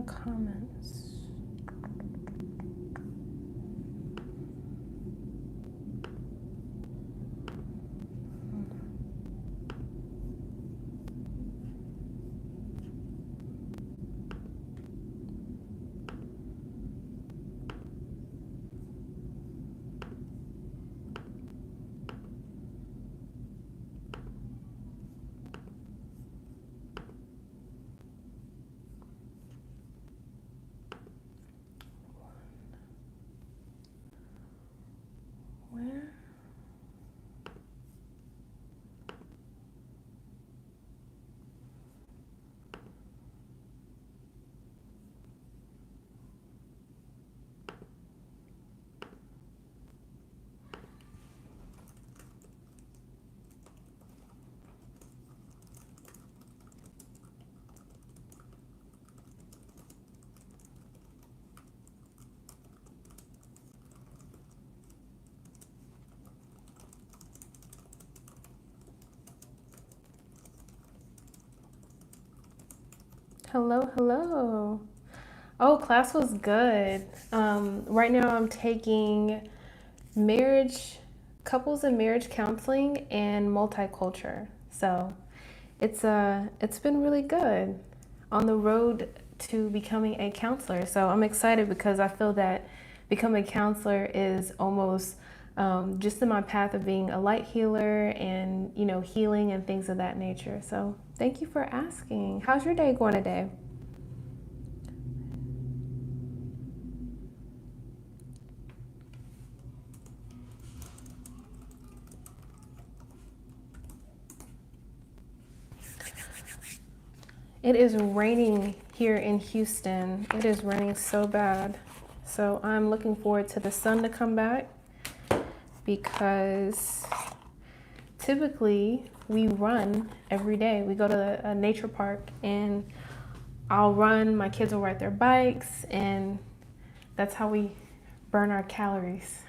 the comments. Where? Hello, hello. Oh, class was good. Right now I'm taking couples and marriage counseling and multicultural. So it's been really good on the road to becoming a counselor. So I'm excited because I feel that becoming a counselor is almost just in my path of being a light healer and healing and things of that nature. So thank you for asking. How's your day going today? It is raining here in Houston. It is raining so bad. So I'm looking forward to the sun to come back because typically we run every day. We go to a nature park and I'll run, my kids will ride their bikes, and that's how we burn our calories.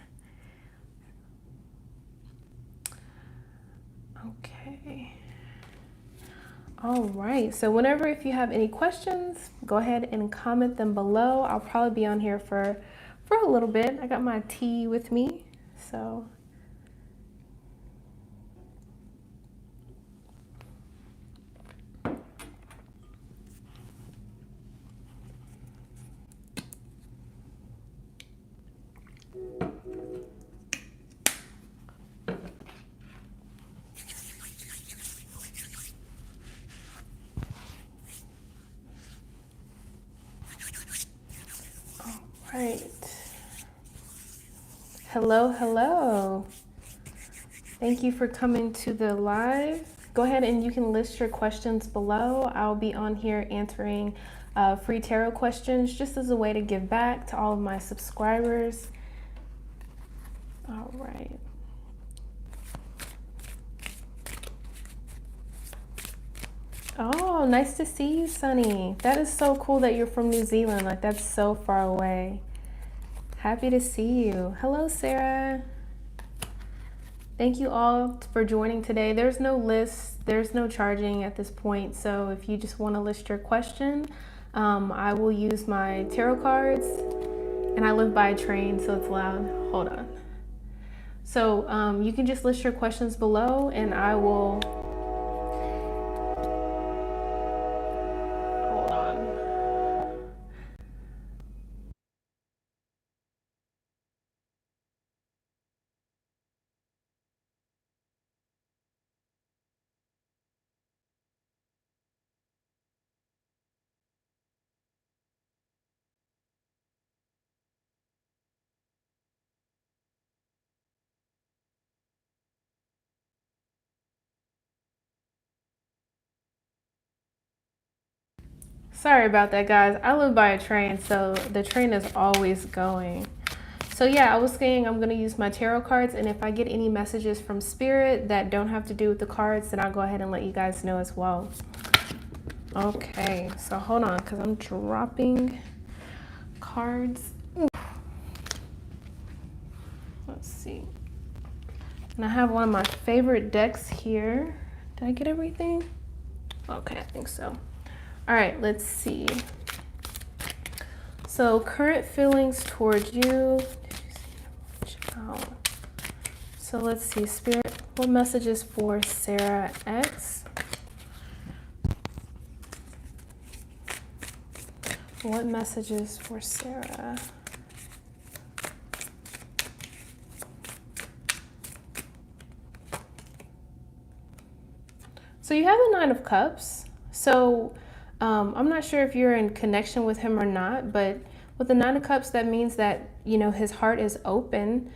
Okay. All right, so if you have any questions, go ahead and comment them below. I'll probably be on here for a little bit. I got my tea with me, so. Right. Hello, hello. Thank you for coming to the live. Go ahead and you can list your questions below. I'll be on here answering free tarot questions just as a way to give back to all of my subscribers. All right. Oh, nice to see you, Sunny. That is so cool that you're from New Zealand. Like, that's so far away. Happy to see you. Hello, Sarah. Thank you all for joining today. There's no list, there's no charging at this point. So if you just want to list your question, I will use my tarot cards. And I live by a train, so it's loud. Hold on. So you can just list your questions below and I will. Sorry about that, guys. I live by a train, so the train is always going. So yeah, I was saying I'm going to use my tarot cards, and if I get any messages from Spirit that don't have to do with the cards, then I'll go ahead and let you guys know as well. Okay, so hold on, because I'm dropping cards. Let's see. And I have one of my favorite decks here. Did I get everything? Okay, I think so. All right, let's see. So current feelings towards you. So let's see, Spirit, what messages for Sarah X? What messages for Sarah? So you have the Nine of Cups. So I'm not sure if you're in connection with him or not, but with the Nine of Cups, that means that, you know, his heart is open.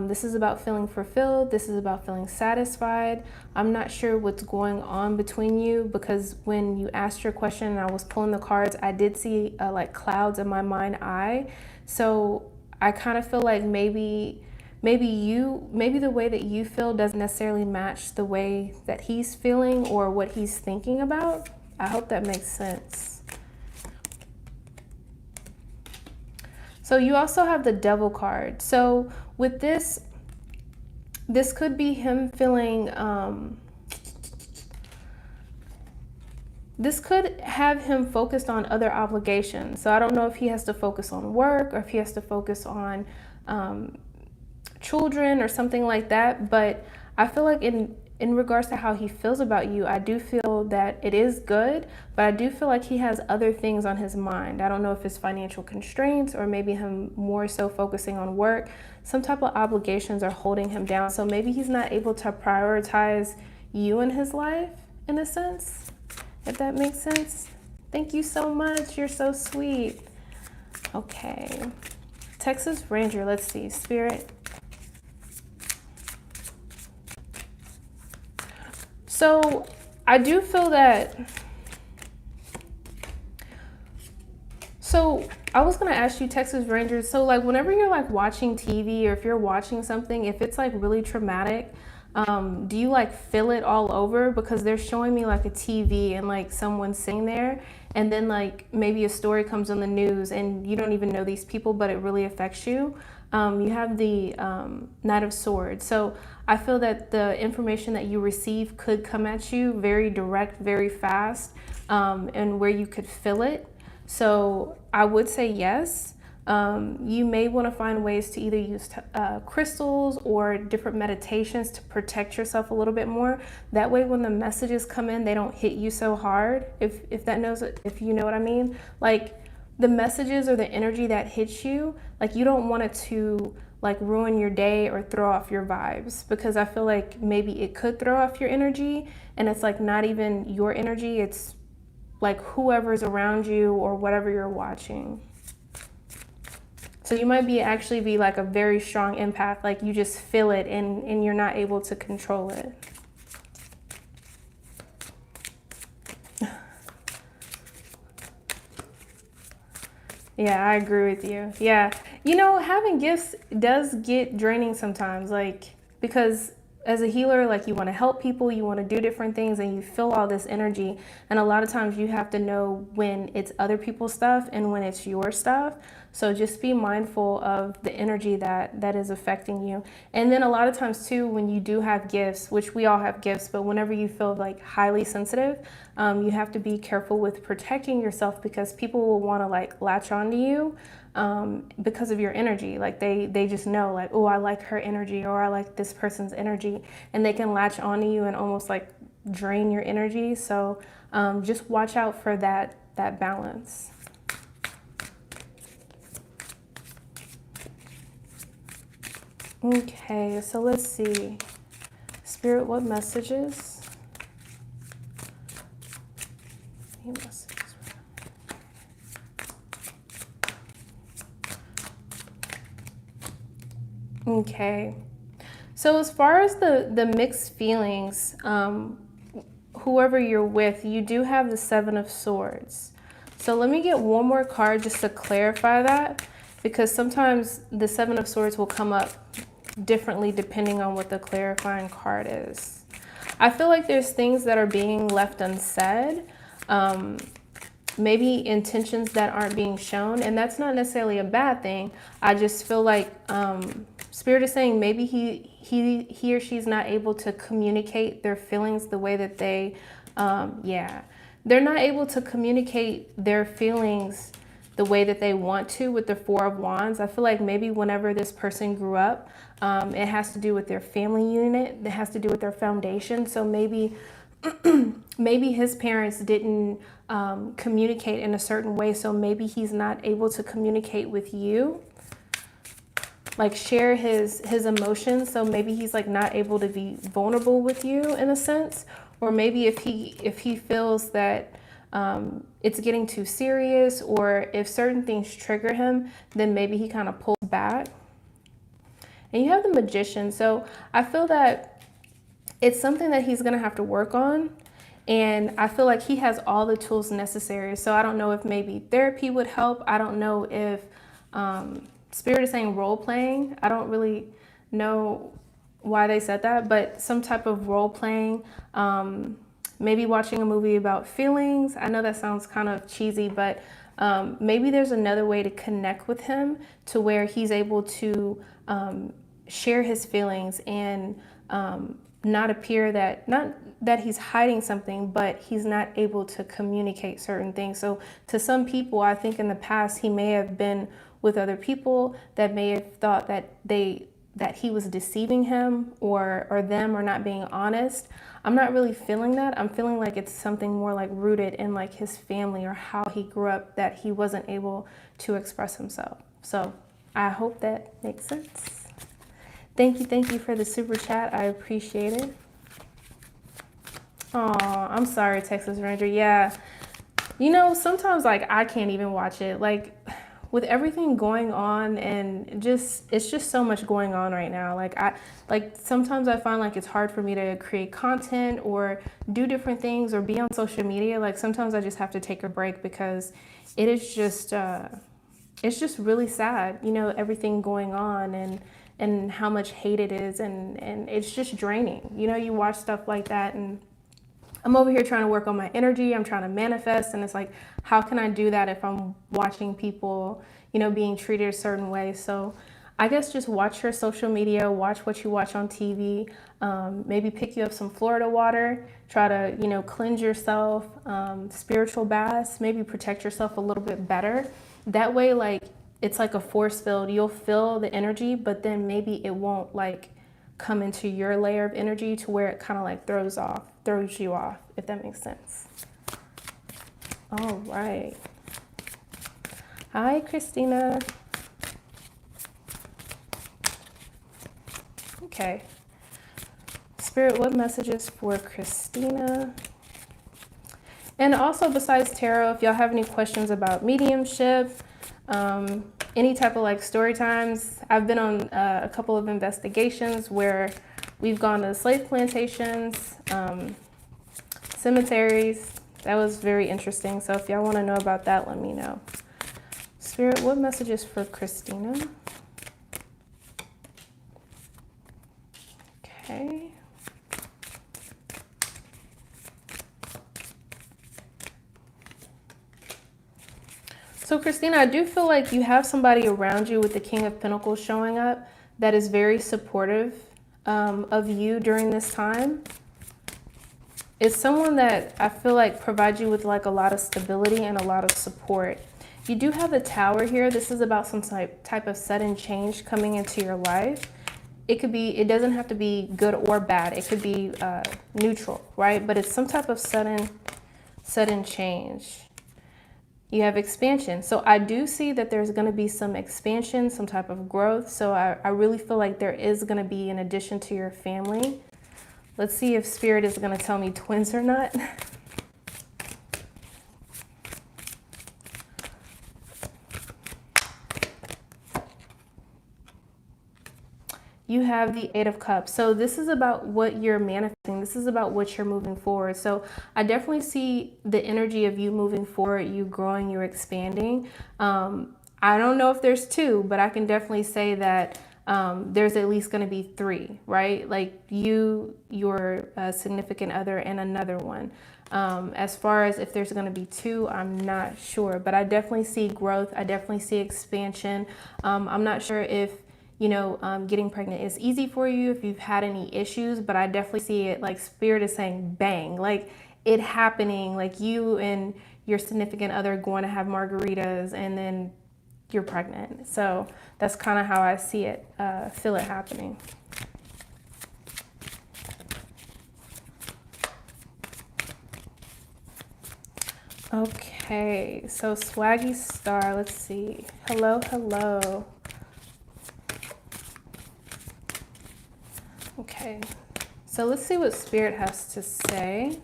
This is about feeling fulfilled. This is about feeling satisfied. I'm not sure what's going on between you, because when you asked your question and I was pulling the cards, I did see like clouds in my mind's eye. So I kind of feel like maybe the way that you feel doesn't necessarily match the way that he's feeling or what he's thinking about. I hope that makes sense. So you also have the Devil card. So with this could be him feeling, this could have him focused on other obligations. So I don't know if he has to focus on work or if he has to focus on children or something like that. But I feel like in regards to how he feels about you, I do feel that it is good, but I do feel like he has other things on his mind. I don't know if it's financial constraints or maybe him more so focusing on work. Some type of obligations are holding him down. So maybe he's not able to prioritize you in his life, in a sense, if that makes sense. Thank you so much. You're so sweet. Okay. Texas Ranger, let's see. Spirit. So I do feel that, so I was going to ask you, Texas Rangers, so like whenever you're like watching TV or if you're watching something, if it's like really traumatic, do you like feel it all over? Because they're showing me like a TV and like someone sitting there, and then like maybe a story comes on the news and you don't even know these people, but it really affects you. You have the Knight of Swords. So I feel that the information that you receive could come at you very direct, very fast, and where you could feel it. So I would say yes. You may want to find ways to either use crystals or different meditations to protect yourself a little bit more. That way when the messages come in, they don't hit you so hard, if you know what I mean. Like the messages or the energy that hits you, like you don't want it to like ruin your day or throw off your vibes, because I feel like maybe it could throw off your energy, and it's like not even your energy, it's like whoever's around you or whatever you're watching. So you might actually be like a very strong empath, like you just feel it and you're not able to control it. Yeah, I agree with you. Yeah. You know, having gifts does get draining sometimes, like, because as a healer, like you want to help people, you want to do different things, and you feel all this energy. And a lot of times you have to know when it's other people's stuff and when it's your stuff. So just be mindful of the energy that is affecting you. And then a lot of times too, when you do have gifts, which we all have gifts, but whenever you feel like highly sensitive, you have to be careful with protecting yourself, because people will want to like latch onto you because of your energy. Like they just know like, oh, I like her energy, or I like this person's energy, and they can latch onto you and almost like drain your energy. So just watch out for that balance. Okay, so let's see. Spirit, what messages? Okay, so as far as the mixed feelings, whoever you're with, you do have the Seven of Swords. So let me get one more card just to clarify that, because sometimes the Seven of Swords will come up differently depending on what the clarifying card is. I feel like there's things that are being left unsaid, maybe intentions that aren't being shown, and that's not necessarily a bad thing. I just feel like Spirit is saying maybe he or she's not able to communicate their feelings the way that they're not able to communicate their feelings the way that they want to with the Four of Wands. I feel like maybe whenever this person grew up, it has to do with their family unit. It has to do with their foundation. So maybe maybe his parents didn't communicate in a certain way. So maybe he's not able to communicate with you, like share his emotions. So maybe he's like not able to be vulnerable with you in a sense. Or maybe if he feels that it's getting too serious, or if certain things trigger him, then maybe he kind of pulls back. And you have the Magician. So I feel that it's something that he's going to have to work on. And I feel like he has all the tools necessary. So I don't know if maybe therapy would help. I don't know if Spirit is saying role playing. I don't really know why they said that, but some type of role playing. Maybe watching a movie about feelings. I know that sounds kind of cheesy, but maybe there's another way to connect with him to where he's able to share his feelings and not appear that, not that he's hiding something, but he's not able to communicate certain things. So to some people, I think in the past, he may have been with other people that may have thought that he was deceiving him or them, or not being honest. I'm not really feeling that. I'm feeling like it's something more like rooted in like his family or how he grew up, that he wasn't able to express himself. So I hope that makes sense. Thank you for the super chat. I appreciate it. Oh, I'm sorry, Texas Ranger. Yeah, you know, sometimes like I can't even watch it. Like with everything going on, and it's just so much going on right now. Like sometimes I find like it's hard for me to create content or do different things or be on social media. Like sometimes I just have to take a break because it is just it's just really sad, you know, everything going on and how much hate it is, and it's just draining. You know, you watch stuff like that, and I'm over here trying to work on my energy. I'm trying to manifest. And it's like, how can I do that if I'm watching people, you know, being treated a certain way? So I guess just watch your social media, watch what you watch on TV, maybe pick you up some Florida water, try to, you know, cleanse yourself, spiritual baths, maybe protect yourself a little bit better. That way, like, it's like a force field. You'll feel the energy, but then maybe it won't like come into your layer of energy to where it kind of like throws you off, if that makes sense. All right. Hi, Christina. Okay. Spirit, what messages for Christina? And also, besides tarot, if y'all have any questions about mediumship, any type of like story times, I've been on a couple of investigations where we've gone to slave plantations, cemeteries. That was very interesting. So if y'all want to know about that, let me know. Spirit, what messages for Christina? Okay. So Christina, I do feel like you have somebody around you with the King of Pentacles showing up that is very supportive of you during this time. It's someone that I feel like provides you with like a lot of stability and a lot of support. You do have the Tower here. This is about some type of sudden change coming into your life. It could be, it doesn't have to be good or bad. It could be neutral, right? But it's some type of sudden change. You have expansion. So I do see that there's going to be some expansion, some type of growth. So I really feel like there is going to be an addition to your family. Let's see if Spirit is going to tell me twins or not. You have the Eight of Cups. So this is about what you're manifesting. This is about what you're moving forward. So I definitely see the energy of you moving forward, you growing, you're expanding. I don't know if there's two, but I can definitely say that there's at least going to be three, right? Like you, your significant other, and another one. As far as if there's going to be two, I'm not sure, but I definitely see growth. I definitely see expansion. I'm not sure if, you know, getting pregnant is easy for you, if you've had any issues, but I definitely see it like Spirit is saying bang, like it happening, like you and your significant other going to have margaritas and then you're pregnant. So that's kind of how I see it, feel it happening. Okay, so Swaggy Star, let's see. Hello, hello. Okay, so let's see what Spirit has to say.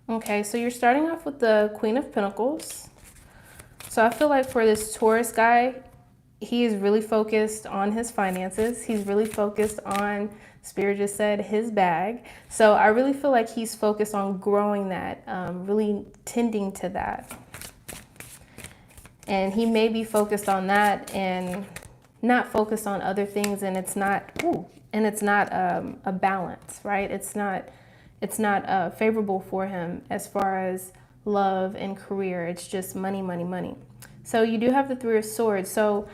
Okay, so you're starting off with the Queen of Pentacles. So I feel like for this Taurus guy, he is really focused on his finances. He's really focused on, Spirit just said, his bag. So I really feel like he's focused on growing that, really tending to that. And he may be focused on that and not focused on other things. And it's not, a balance, right? It's not favorable for him as far as love and career. It's just money, money, money. So you do have the Three of Swords. So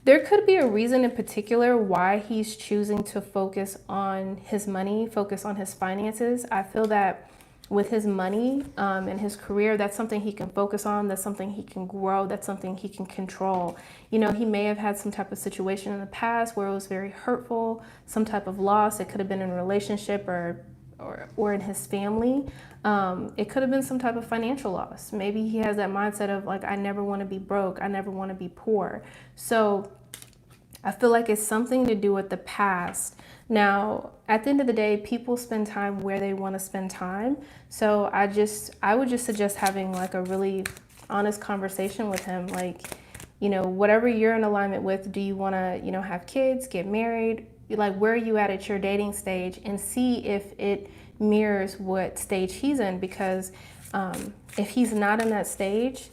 there could be a reason in particular why he's choosing to focus on his money, focus on his finances. I feel that with his money and his career, that's something he can focus on. That's something he can grow. That's something he can control. You know, he may have had some type of situation in the past where it was very hurtful, some type of loss. It could have been in a relationship or in his family. It could have been some type of financial loss. Maybe he has that mindset of like, I never want to be broke. I never want to be poor. So I feel like it's something to do with the past. Now, at the end of the day, people spend time where they want to spend time. So I would just suggest having like a really honest conversation with him. Like, you know, whatever you're in alignment with, do you want to, you know, have kids, get married? Like, where are you at your dating stage, and see if it mirrors what stage he's in. Because if he's not in that stage,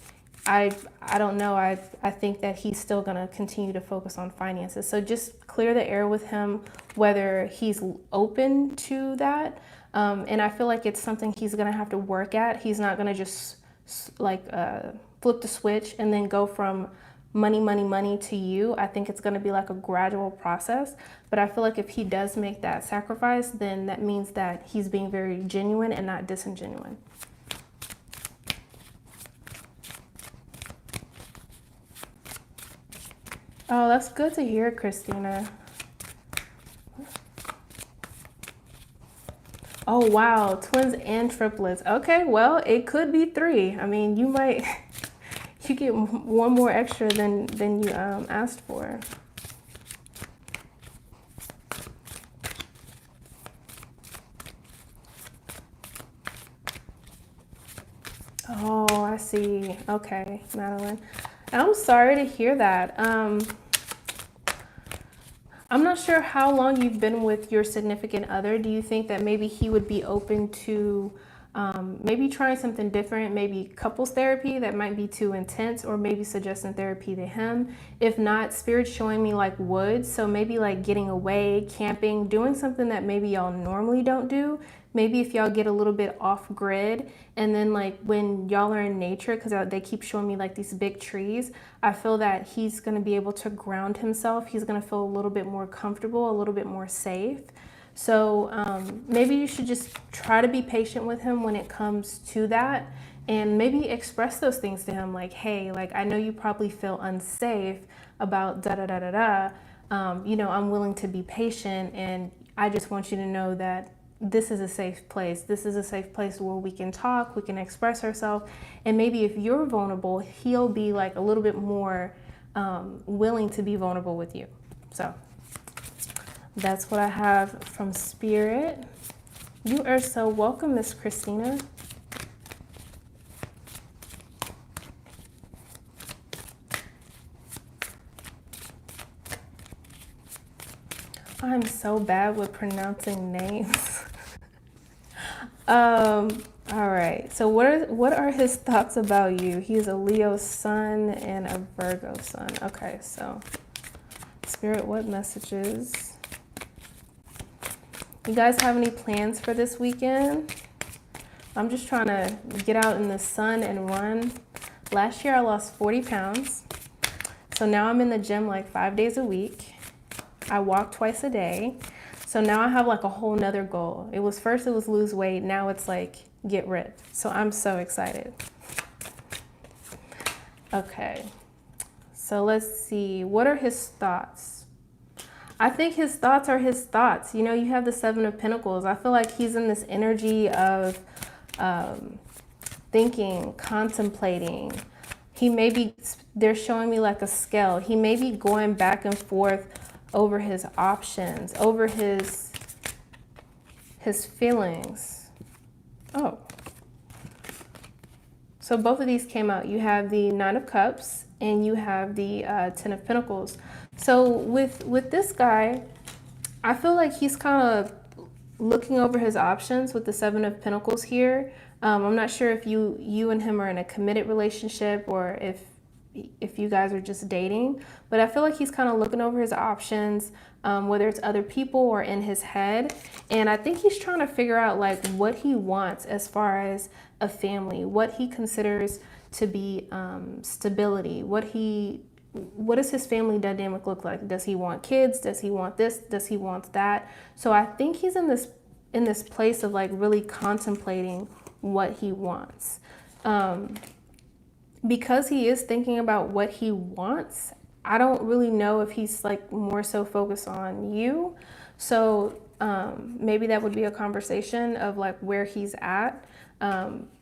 I don't know. I think that he's still going to continue to focus on finances. So just clear the air with him, whether he's open to that. And I feel like it's something he's going to have to work at. He's not going to just like flip the switch and then go from money, money, money to you. I think it's going to be like a gradual process. But I feel like if he does make that sacrifice, then that means that he's being very genuine and not disingenuine. Oh, that's good to hear, Christina. Oh, wow. Twins and triplets. Okay, well, it could be 3. I mean, you might, you get one more extra than you asked for. Oh, I see. Okay, Madeline. I'm sorry to hear that. I'm not sure how long you've been with your significant other. Do you think that maybe he would be open to maybe trying something different, maybe couples therapy that might be too intense, or maybe suggesting therapy to him? If not, Spirit's showing me like woods. So maybe like getting away, camping, doing something that maybe y'all normally don't do. Maybe if y'all get a little bit off grid, and then like when y'all are in nature, because they keep showing me like these big trees, I feel that he's going to be able to ground himself. He's going to feel a little bit more comfortable, a little bit more safe. So maybe you should just try to be patient with him when it comes to that, and maybe express those things to him like, hey, like, I know you probably feel unsafe about da da da da da. You know, I'm willing to be patient, and I just want you to know that this is a safe place. This is a safe place where we can talk, we can express ourselves. And maybe if you're vulnerable, he'll be like a little bit more willing to be vulnerable with you. So that's what I have from Spirit. You are so welcome, Miss Christina. I'm so bad with pronouncing names. All right. So what are his thoughts about you? He's a Leo sun and a Virgo sun. Okay, so Spirit, what messages? You guys have any plans for this weekend? I'm just trying to get out in the sun and run. Last year I lost 40 pounds. So now I'm in the gym like 5 days a week. I walk twice a day. So now I have like a whole nother goal. It was lose weight. Now it's like get ripped. So I'm so excited. Okay. So let's see. What are his thoughts? I think his thoughts are his thoughts. You know, you have the Seven of Pentacles. I feel like he's in this energy of thinking, contemplating. He may be, they're showing me like a scale. He may be going back and forth over his options, over his feelings. Oh. So both of these came out. You have the Nine of Cups and you have the Ten of Pentacles. So with this guy, I feel like he's kind of looking over his options with the Seven of Pentacles here. I'm not sure if you and him are in a committed relationship or if you guys are just dating, but I feel like he's kind of looking over his options, whether it's other people or in his head. And I think he's trying to figure out like what he wants as far as a family, what he considers to be stability, what does his family dynamic look like? Does he want kids? Does he want this? Does he want that? So I think he's in this place of like really contemplating what he wants. Because he is thinking about what he wants, I don't really know if he's like more so focused on you. So maybe that would be a conversation of like where he's at.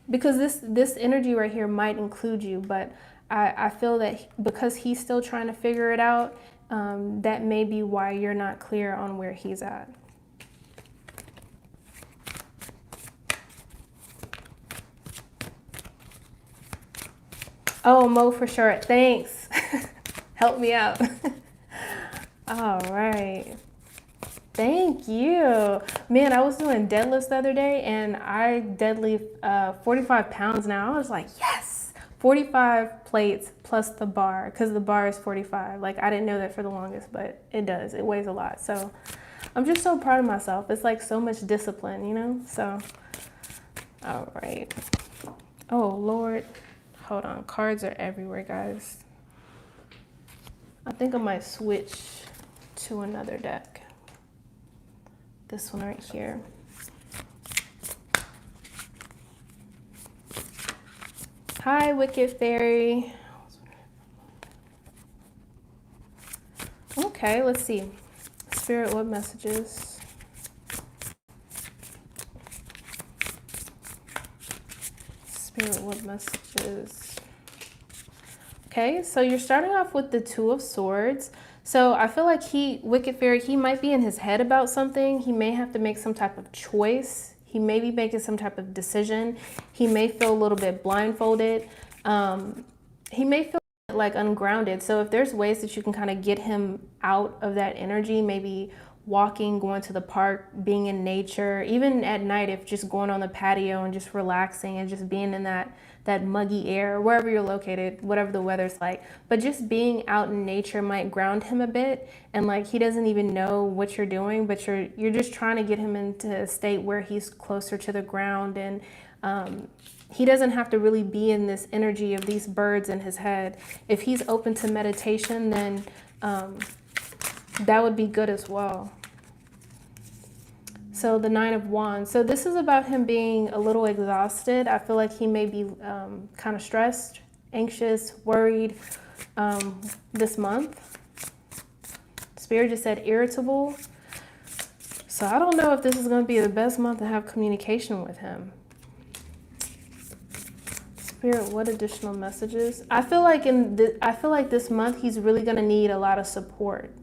Because this energy right here might include you, but I feel that because he's still trying to figure it out, that may be why you're not clear on where he's at. Oh, Mo, for sure. Thanks. Help me out. All right. Thank you. Man, I was doing deadlifts the other day and I deadlift 45 pounds now. I was like, yes, 45 plates plus the bar, because the bar is 45. Like, I didn't know that for the longest, but it does. It weighs a lot. So I'm just so proud of myself. It's like so much discipline, you know? So, all right. Oh, Lord. Hold on. Cards are everywhere, guys. I think I might switch to another deck. This one right here. Hi, Wicked Fairy. Okay, let's see. Spirit, what messages? Spirit, what messages? Okay, so you're starting off with the Two of Swords. So I feel like Wicked Fairy, he might be in his head about something. He may have to make some type of choice. He may be making some type of decision. He may feel a little bit blindfolded. He may feel like ungrounded. So if there's ways that you can kind of get him out of that energy, maybe walking, going to the park, being in nature, even at night, if just going on the patio and just relaxing and just being in that muggy air, wherever you're located, whatever the weather's like. But just being out in nature might ground him a bit, and like he doesn't even know what you're doing, but you're just trying to get him into a state where he's closer to the ground, and he doesn't have to really be in this energy of these birds in his head. If he's open to meditation, then that would be good as well. So the Nine of Wands. So this is about him being a little exhausted. I feel like he may be kind of stressed, anxious, worried this month. Spirit just said irritable. So I don't know if this is going to be the best month to have communication with him. Spirit, what additional messages? I feel like this month he's really going to need a lot of support.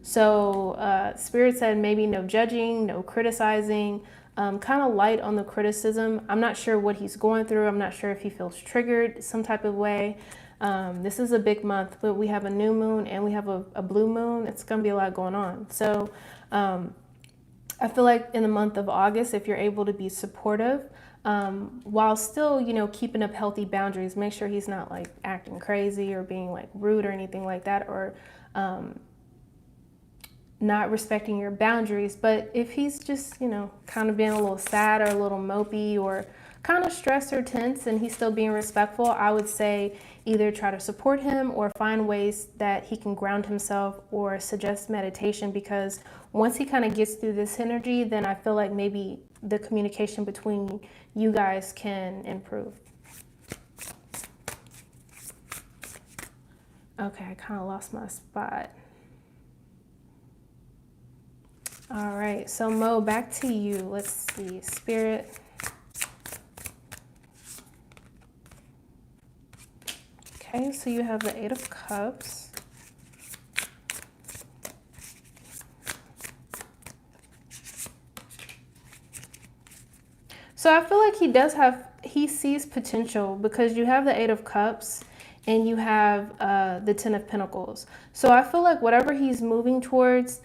So Spirit said maybe no judging, no criticizing, kind of light on the criticism. I'm not sure what he's going through. I'm not sure if he feels triggered some type of way. This is a big month, but we have a new moon and we have a blue moon. It's going to be a lot going on. So I feel like in the month of August, if you're able to be supportive, while still, keeping up healthy boundaries, make sure he's not like acting crazy or being like rude or anything like that, or not respecting your boundaries. But if he's just, kind of being a little sad or a little mopey or kind of stressed or tense and he's still being respectful, I would say either try to support him or find ways that he can ground himself or suggest meditation, because once he kind of gets through this energy, then I feel like maybe the communication between you guys can improve. Okay, I kind of lost my spot. All right, so Mo, back to you. Let's see, Spirit. Okay, so you have the Eight of Cups. So I feel like he sees potential, because you have the Eight of Cups and you have the Ten of Pentacles. So I feel like whatever he's moving towards,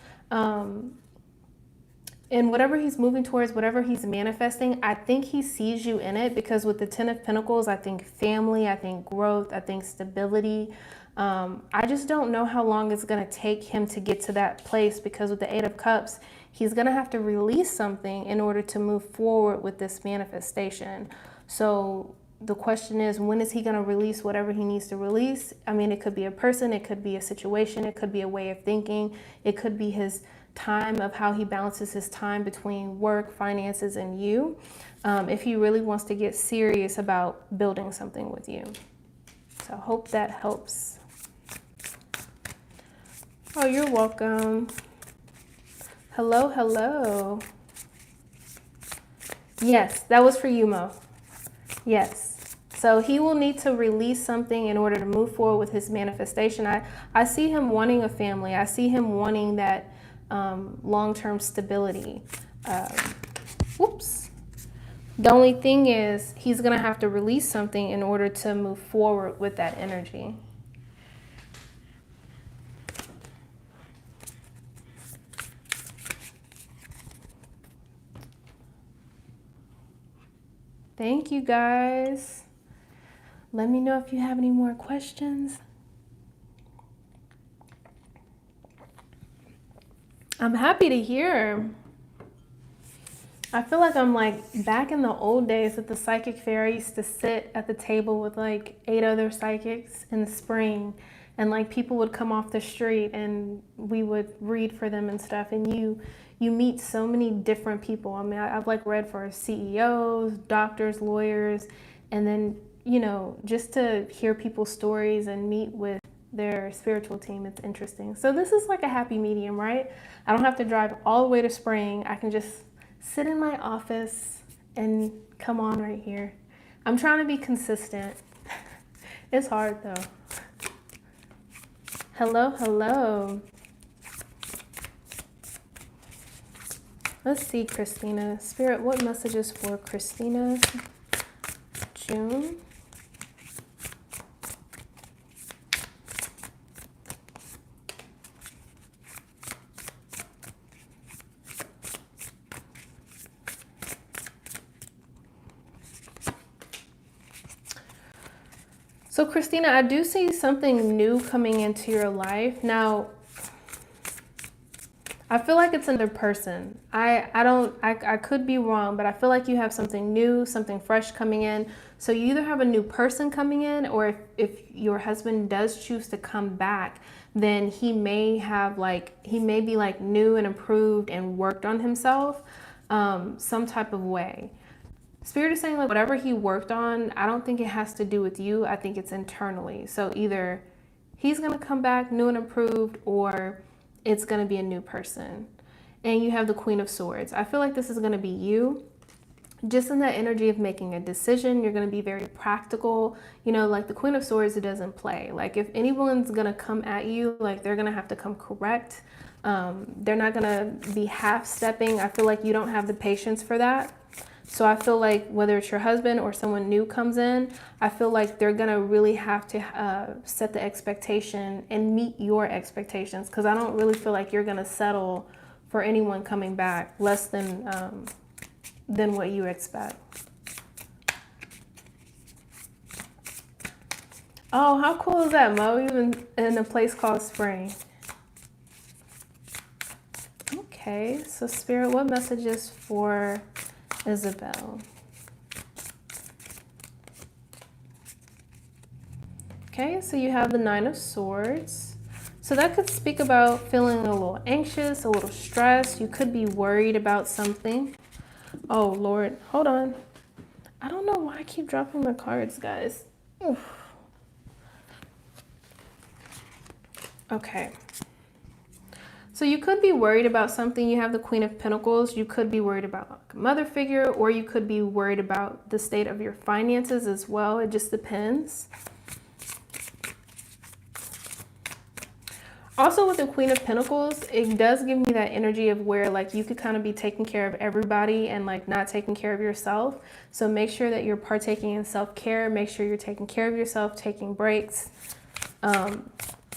whatever he's manifesting, I think he sees you in it, because with the Ten of Pentacles, I think family, I think growth, I think stability. I just don't know how long it's going to take him to get to that place, because with the Eight of Cups, he's going to have to release something in order to move forward with this manifestation. So the question is, when is he going to release whatever he needs to release? I mean, it could be a person, it could be a situation, it could be a way of thinking, it could be his time of how he balances his time between work, finances, and you, if he really wants to get serious about building something with you. So I hope that helps. Oh, you're welcome. Hello, hello. Yes, that was for you, Mo. Yes. So he will need to release something in order to move forward with his manifestation. I see him wanting a family. I see him wanting that long-term stability. Whoops. The only thing is, he's going to have to release something in order to move forward with that energy. Thank you, guys. Let me know if you have any more questions. I'm happy to hear. I feel like I'm like back in the old days at the psychic fair. I used to sit at the table with like 8 other psychics in the spring, and like people would come off the street and we would read for them and stuff. And you meet so many different people. I mean, I've like read for CEOs, doctors, lawyers, and then, just to hear people's stories and meet with their spiritual team, it's interesting. So this is like a happy medium, right? I don't have to drive all the way to Spring. I can just sit in my office and come on right here. I'm trying to be consistent. It's hard though. Hello, hello. Let's see, Christina. Spirit, what messages for Christina? June. So Christina, I do see something new coming into your life. Now, I feel like it's another person. I could be wrong, but I feel like you have something new, something fresh coming in. So you either have a new person coming in, or if your husband does choose to come back, then he may be like new and improved and worked on himself some type of way. Spirit is saying like whatever he worked on, I don't think it has to do with you. I think it's internally. So either he's going to come back new and improved, or it's going to be a new person. And you have the Queen of Swords. I feel like this is going to be you. Just in that energy of making a decision, you're going to be very practical. Like the Queen of Swords, it doesn't play. Like if anyone's going to come at you, like they're going to have to come correct. They're not going to be half-stepping. I feel like you don't have the patience for that. So I feel like whether it's your husband or someone new comes in, I feel like they're going to really have to set the expectation and meet your expectations, because I don't really feel like you're going to settle for anyone coming back less than what you expect. Oh, how cool is that, Mo? Even in a place called Spring. Okay, so Spirit, what messages for Isabel? Okay, so you have the Nine of Swords. So that could speak about feeling a little anxious, a little stressed. You could be worried about something. Oh, Lord, hold on. I don't know why I keep dropping the cards, guys. Oof. Okay. So you could be worried about something. You have the Queen of Pentacles. You could be worried about like a mother figure, or you could be worried about the state of your finances as well. It just depends. Also with the Queen of Pentacles, it does give me that energy of where like you could kind of be taking care of everybody and like not taking care of yourself. So make sure that you're partaking in self-care. Make sure you're taking care of yourself, taking breaks.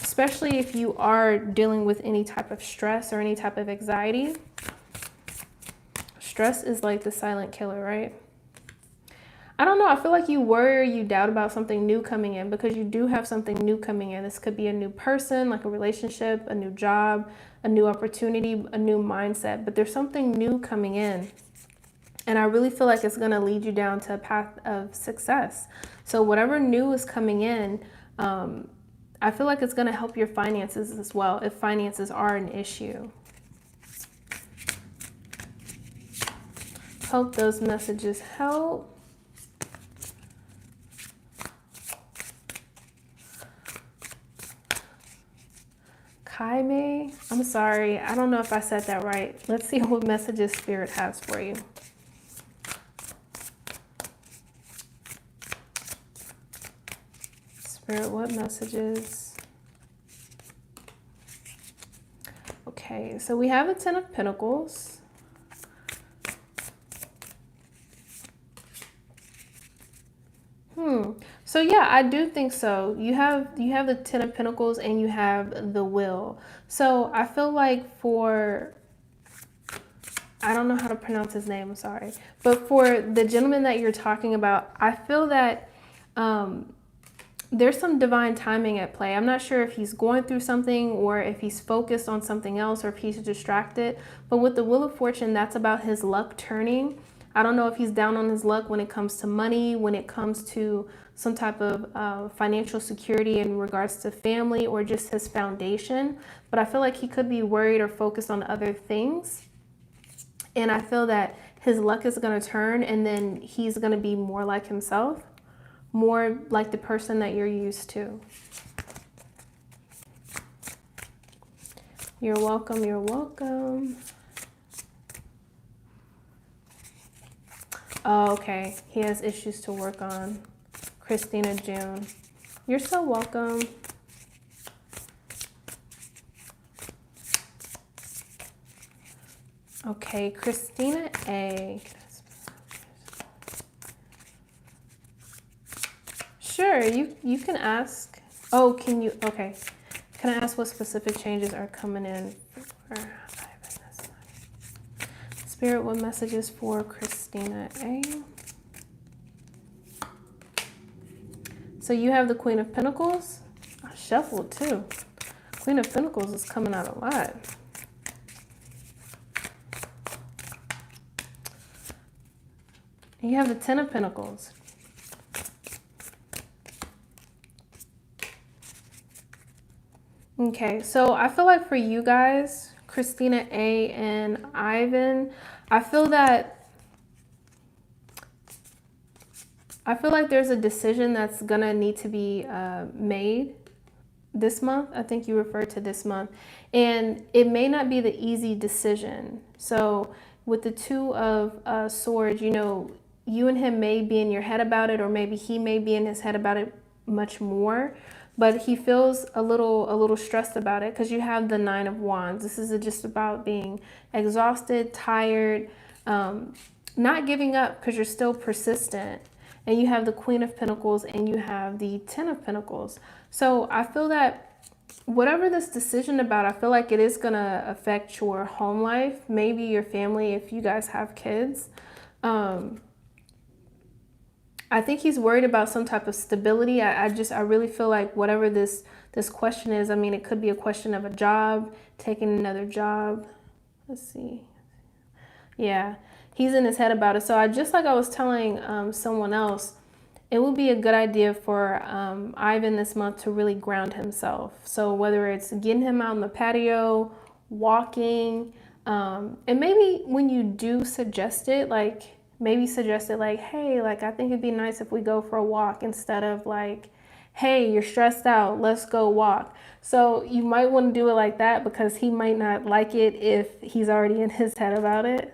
Especially if you are dealing with any type of stress or any type of anxiety. Stress is like the silent killer, right? I don't know. I feel like you worry or you doubt about something new coming in because you do have something new coming in. This could be a new person, like a relationship, a new job, a new opportunity, a new mindset, but there's something new coming in. And I really feel like it's going to lead you down to a path of success. So whatever new is coming in, I feel like it's going to help your finances as well if finances are an issue. Hope those messages help. Kaime, I'm sorry. I don't know if I said that right. Let's see what messages Spirit has for you. Spirit, what messages? Okay, so we have a Ten of Pentacles. So yeah, I do think so. You have the Ten of Pentacles and you have the Will. So I feel like for, I don't know how to pronounce his name, I'm sorry. But for the gentleman that you're talking about, I feel that there's some divine timing at play. I'm not sure if he's going through something or if he's focused on something else or if he's distracted. But with the Wheel of Fortune, that's about his luck turning. I don't know if he's down on his luck when it comes to money, when it comes to some type of financial security in regards to family or just his foundation. But I feel like he could be worried or focused on other things. And I feel that his luck is going to turn and then he's going to be more like himself, more like the person that you're used to. You're welcome. You're welcome. Oh, okay. He has issues to work on. Christina June. You're so welcome. Okay, Christina A. Sure, you can ask. Oh, can you? Okay. Can I ask what specific changes are coming in for Spirit, what messages for Christina A? So you have the Queen of Pentacles. I shuffled too. Queen of Pentacles is coming out a lot. And you have the Ten of Pentacles. Okay, so I feel like for you guys, Christina A and Ivan, I feel like there's a decision that's gonna need to be made this month. I think you referred to this month, and it may not be the easy decision. So with the Two of Swords, you know, you and him may be in your head about it, or maybe he may be in his head about it much more. But he feels a little stressed about it because you have the Nine of Wands. This is just about being exhausted, tired, not giving up because you're still persistent. And you have the Queen of Pentacles and you have the Ten of Pentacles. So I feel that whatever this decision about, I feel like it is going to affect your home life, maybe your family if you guys have kids. I think he's worried about some type of stability. I really feel like whatever this question is, I mean, it could be a question of a job, taking another job. Let's see. Yeah, he's in his head about it. So I just like I was telling someone else, it would be a good idea for Ivan this month to really ground himself. So whether it's getting him out on the patio, walking, and maybe when you do suggest it, like maybe suggest it like, hey, like I think it'd be nice if we go for a walk instead of like, hey, you're stressed out, let's go walk. So you might want to do it like that because he might not like it if he's already in his head about it.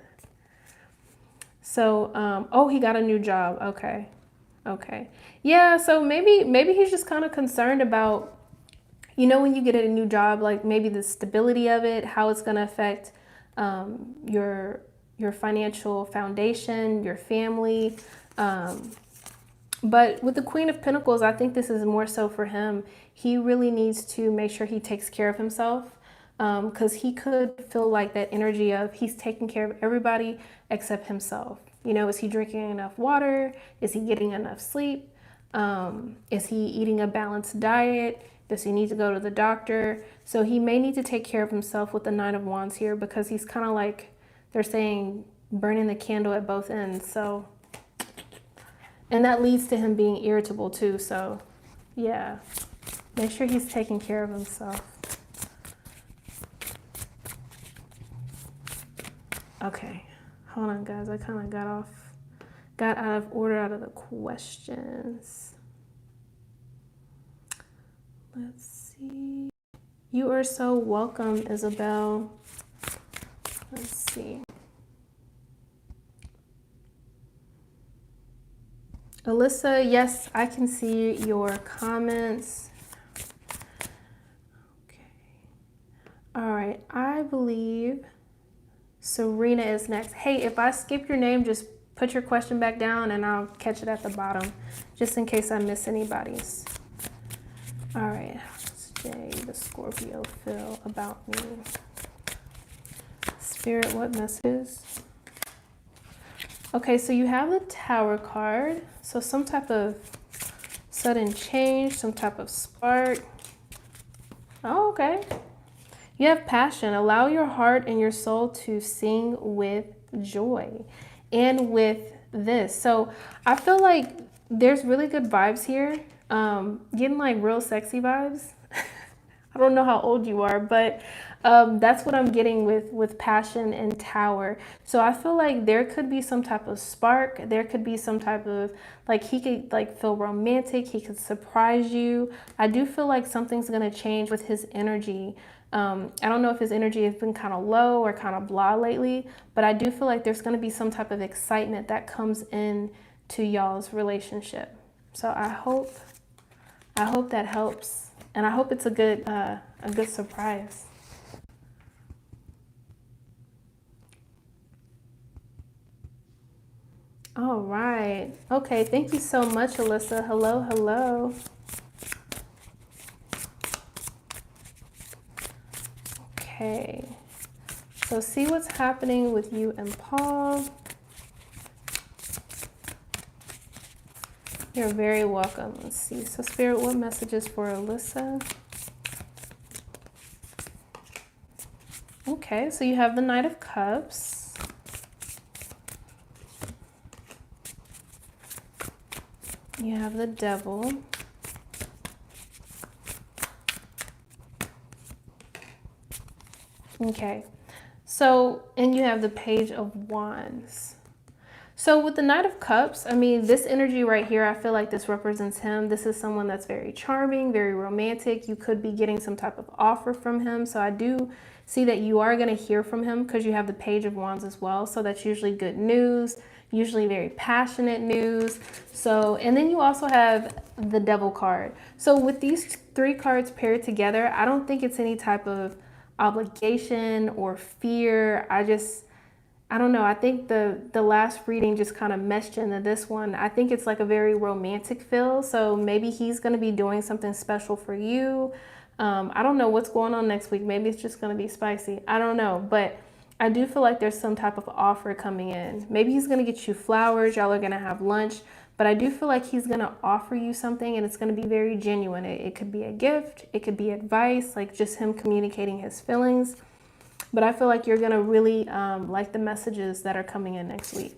So, oh, he got a new job. Okay. Okay. Yeah, so maybe he's just kind of concerned about, when you get a new job, like maybe the stability of it, how it's going to affect your financial foundation, your family. But with the Queen of Pentacles, I think this is more so for him. He really needs to make sure he takes care of himself because he could feel like that energy of he's taking care of everybody except himself. Is he drinking enough water? Is he getting enough sleep? Is he eating a balanced diet? Does he need to go to the doctor? So he may need to take care of himself with the Nine of Wands here because he's kind of like, they're saying, burning the candle at both ends. So, and that leads to him being irritable too. So yeah, make sure he's taking care of himself. Okay, hold on guys. I kind of got out of order out of the questions. Let's see. You are so welcome, Isabel. Let's see. Alyssa, yes, I can see your comments. Okay. All right, I believe Serena is next. Hey, if I skip your name, just put your question back down and I'll catch it at the bottom, just in case I miss anybody's. All right, how's Jay, the Scorpio, feel about me? Spirit, what messages? Okay, so you have the Tower card. So some type of sudden change, some type of spark. Oh, okay. You have passion. Allow your heart and your soul to sing with joy and with this. So I feel like there's really good vibes here. Getting like real sexy vibes. I don't know how old you are, but that's what I'm getting with passion and Tower. So I feel like there could be some type of spark. There could be some type of, like, he could like feel romantic. He could surprise you. I do feel like something's going to change with his energy. I don't know if his energy has been kind of low or kind of blah lately, but I do feel like there's going to be some type of excitement that comes in to y'all's relationship. So I hope that helps. And I hope it's a good surprise. All right. Okay. Thank you so much, Alyssa. Hello, hello. Okay. So see what's happening with you and Paul. You're very welcome. Let's see. So Spirit, what messages for Alyssa? Okay, so you have the Knight of Cups. You have the Devil. Okay, so, and you have the Page of Wands. So with the Knight of Cups, I mean, this energy right here, I feel like this represents him. This is someone that's very charming, very romantic. You could be getting some type of offer from him. So I do see that you are going to hear from him because you have the Page of Wands as well. So that's usually good news, usually very passionate news. So, and then you also have the Devil card. So with these three cards paired together, I don't think it's any type of obligation or fear. I don't know. I think the last reading just kind of meshed into this one. I think it's like a very romantic feel. So maybe he's going to be doing something special for you. I don't know what's going on next week. Maybe it's just going to be spicy. I don't know. But I do feel like there's some type of offer coming in. Maybe he's going to get you flowers. Y'all are going to have lunch. But I do feel like he's going to offer you something and it's going to be very genuine. It could be a gift. It could be advice, like just him communicating his feelings. But I feel like you're going to really like the messages that are coming in next week.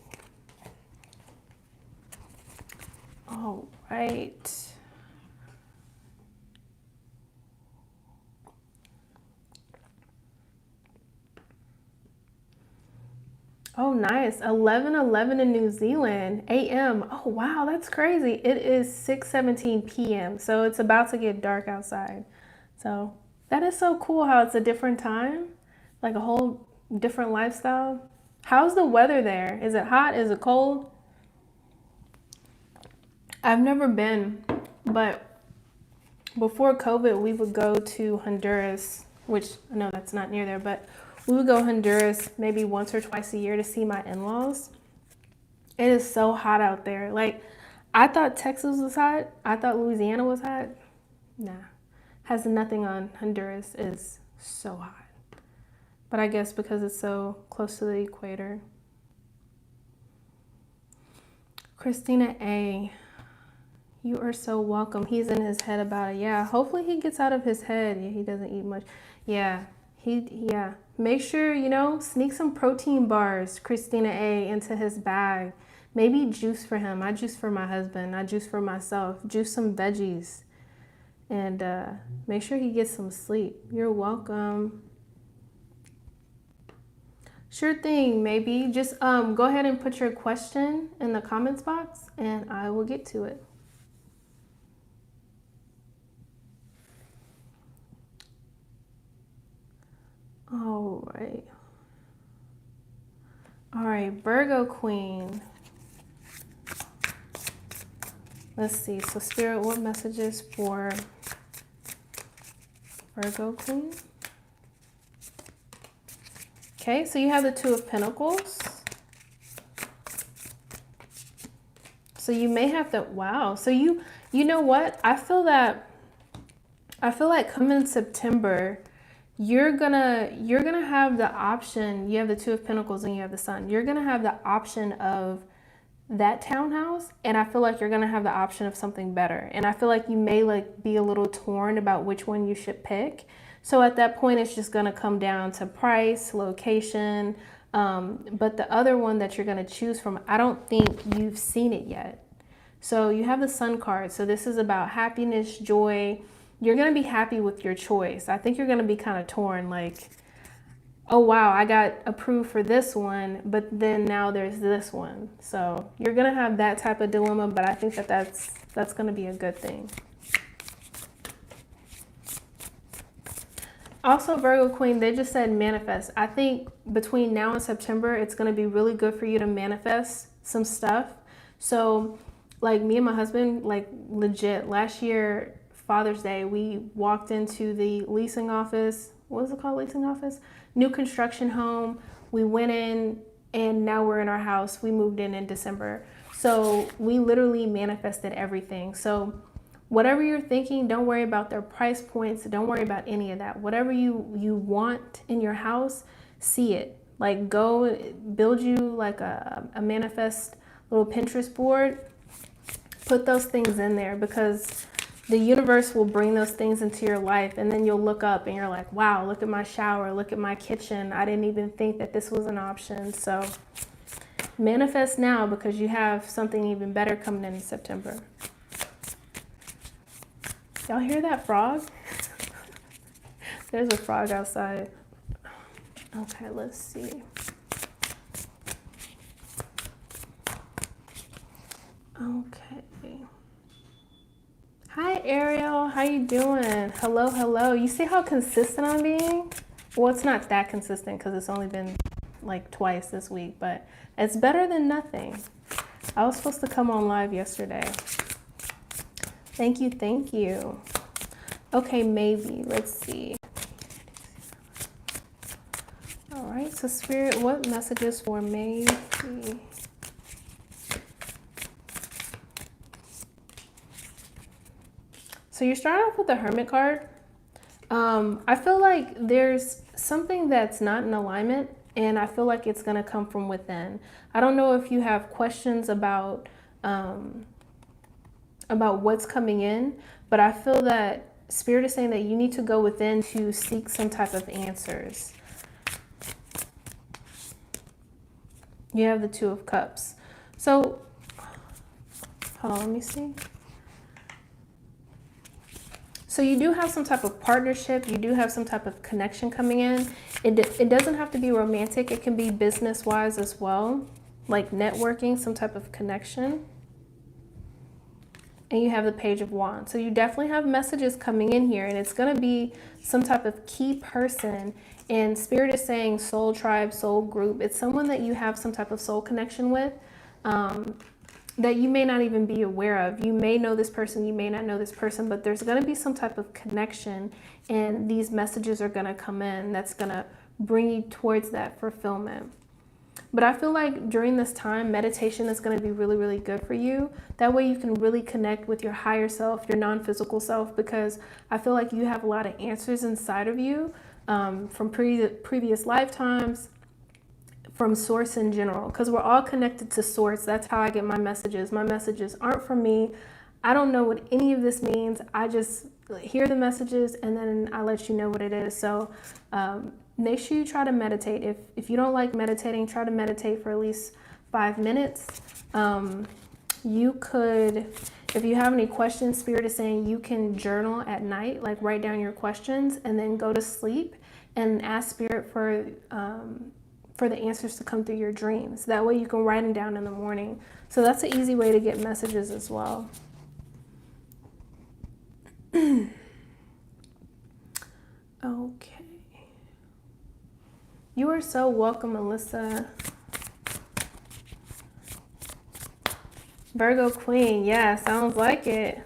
All right. Oh, nice. 11:11 in New Zealand, AM. Oh, wow, that's crazy. It is 6:17 p.m., so it's about to get dark outside. So that is so cool how it's a different time, like a whole different lifestyle. How's the weather there? Is it hot? Is it cold? I've never been, but before COVID, we would go to Honduras, which I know that's not near there, but we would go to Honduras maybe once or twice a year to see my in-laws. It is so hot out there. Like, I thought Texas was hot. I thought Louisiana was hot. Nah, has nothing on. Honduras is so hot. But I guess because it's so close to the equator. Christina A., you are so welcome. He's in his head about it. Yeah, hopefully he gets out of his head. Yeah, he doesn't eat much. Yeah, yeah. Make sure, sneak some protein bars, Christina A., into his bag. Maybe juice for him. I juice for my husband. I juice for myself. Juice some veggies. And make sure he gets some sleep. You're welcome. Sure thing, maybe. Just go ahead and put your question in the comments box and I will get to it. All right. All right, Virgo Queen. Let's see. So Spirit, what messages for Virgo Queen? Okay, so you have the Two of Pentacles. So you may have to, wow. So you know what? I feel like coming in September, you're gonna have the option. You have the Two of Pentacles and you have the Sun. You're gonna have the option of that townhouse, and I feel like you're gonna have the option of something better. And I feel like you may be a little torn about which one you should pick. So at that point, it's just gonna come down to price, location. But the other one that you're gonna choose from, I don't think you've seen it yet. So you have the Sun card. So this is about happiness, joy. You're going to be happy with your choice. I think you're going to be kind of torn, like, oh, wow, I got approved for this one, but then now there's this one. So you're going to have that type of dilemma, but I think that's going to be a good thing. Also, Virgo Queen, they just said manifest. I think between now and September, it's going to be really good for you to manifest some stuff. So like me and my husband, like legit, last year, Father's Day, we walked into the leasing office. What is it called? Leasing office? New construction home. We went in and now we're in our house. We moved in December. So we literally manifested everything. So whatever you're thinking, don't worry about their price points. Don't worry about any of that. Whatever you want in your house, see it. Like go build you like a manifest little Pinterest board. Put those things in there because the universe will bring those things into your life, and then you'll look up and you're like, wow, look at my shower, look at my kitchen. I didn't even think that this was an option. So manifest now because you have something even better coming in September. Y'all hear that frog? There's a frog outside. Okay, let's see. Okay. Hi, Ariel. How you doing? Hello, hello. You see how consistent I'm being? Well, it's not that consistent because it's only been like twice this week, but it's better than nothing. I was supposed to come on live yesterday. Thank you, thank you. Okay, maybe. Let's see. All right, so Spirit, what messages for maybe? So you're starting off with the Hermit card. I feel like there's something that's not in alignment, and I feel like it's going to come from within. I don't know if you have questions about what's coming in, but I feel that Spirit is saying that you need to go within to seek some type of answers. You have the Two of Cups. So, hold on, let me see. So you do have some type of partnership. You do have some type of connection coming in. It doesn't have to be romantic. It can be business-wise as well, like networking, some type of connection. And you have the Page of Wands. So you definitely have messages coming in here, and it's going to be some type of key person. And Spirit is saying soul tribe, soul group. It's someone that you have some type of soul connection with. That you may not even be aware of. You may know this person, you may not know this person, but there's going to be some type of connection, and these messages are going to come in that's going to bring you towards that fulfillment. But I feel like during this time, meditation is going to be really, really good for you. That way you can really connect with your higher self, your non-physical self, because I feel like you have a lot of answers inside of you from previous lifetimes, from source in general, because we're all connected to source. That's how I get my messages. My messages aren't from me. I don't know what any of this means. I just hear the messages and then I let you know what it is. So make sure you try to meditate. If you don't like meditating, try to meditate for at least 5 minutes. You could, if you have any questions, Spirit is saying you can journal at night, like write down your questions and then go to sleep and ask Spirit for the answers to come through your dreams. That way you can write them down in the morning. So that's an easy way to get messages as well. Okay. You are so welcome, Melissa. Virgo Queen, yeah, sounds like it.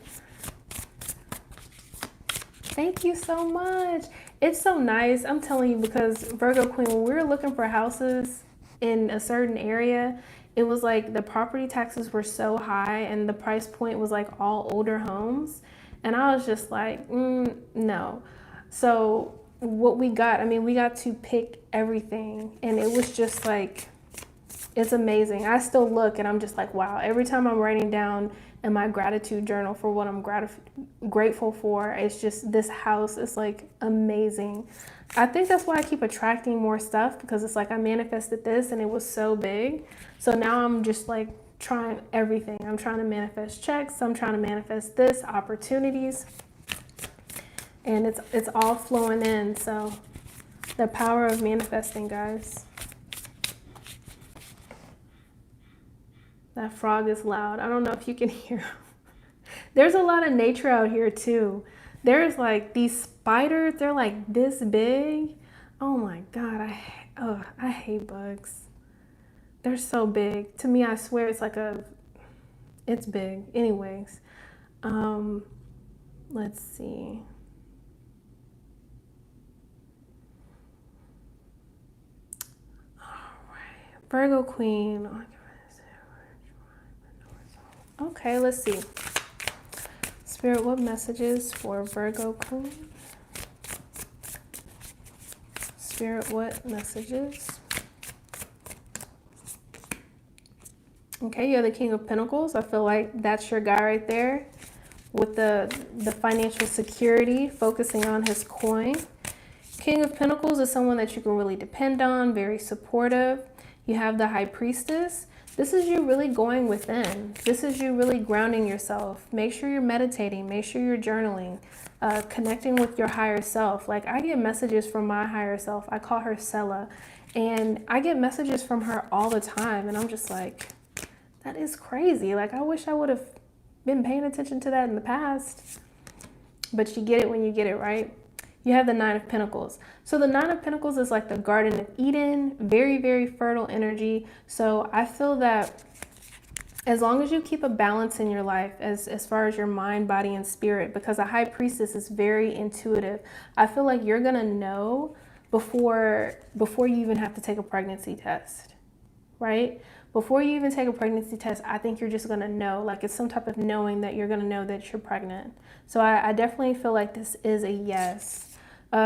Thank you so much. It's so nice, I'm telling you, because Virgo Queen, when we were looking for houses in a certain area, it was like the property taxes were so high and the price point was like all older homes. And I was just like, no. So what we got, I mean, we got to pick everything, and it was just like, it's amazing. I still look and I'm just like, wow. Every time I'm writing down in my gratitude journal for what I'm grateful for, it's just, this house is like amazing. I think that's why I keep attracting more stuff, because it's like I manifested this and it was so big. So now I'm just like trying everything. I'm trying to manifest checks. I'm trying to manifest this, opportunities. And it's all flowing in. So the power of manifesting, guys. That frog is loud. I don't know if you can hear him. There's a lot of nature out here too. There's like these spiders. They're like this big. Oh my God. I hate bugs. They're so big. To me, I swear it's like it's big. Anyways, let's see. All right. Virgo Queen. Okay, let's see. Spirit, what messages for Virgo Queen? Spirit, what messages? Okay, you're the King of Pentacles. I feel like that's your guy right there with the financial security, focusing on his coin. King of Pentacles is someone that you can really depend on, very supportive. You have the High Priestess. This is you really going within. This is you really grounding yourself. Make sure you're meditating. Make sure you're journaling, connecting with your higher self. Like, I get messages from my higher self. I call her Sela. And I get messages from her all the time. And I'm just like, that is crazy. Like, I wish I would have been paying attention to that in the past. But you get it when you get it, right? You have the Nine of Pentacles. So the Nine of Pentacles is like the Garden of Eden, very, very fertile energy. So I feel that as long as you keep a balance in your life, as far as your mind, body, and spirit, because a High Priestess is very intuitive. I feel like you're gonna know before you even have to take a pregnancy test, right? Before you even take a pregnancy test, I think you're just gonna know, like it's some type of knowing that you're gonna know that you're pregnant. So I definitely feel like this is a yes.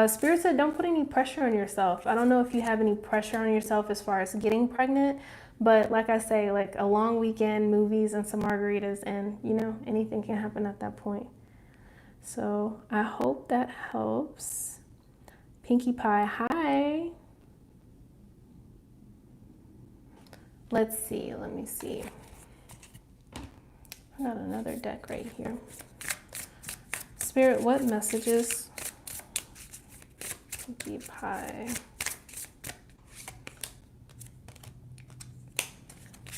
Spirit said, don't put any pressure on yourself. I don't know if you have any pressure on yourself as far as getting pregnant, but like I say, like a long weekend, movies, and some margaritas, and you know, anything can happen at that point. So I hope that helps. Pinkie Pie, hi. Let's see, let me see. I got another deck right here. Spirit, what messages? Deep high.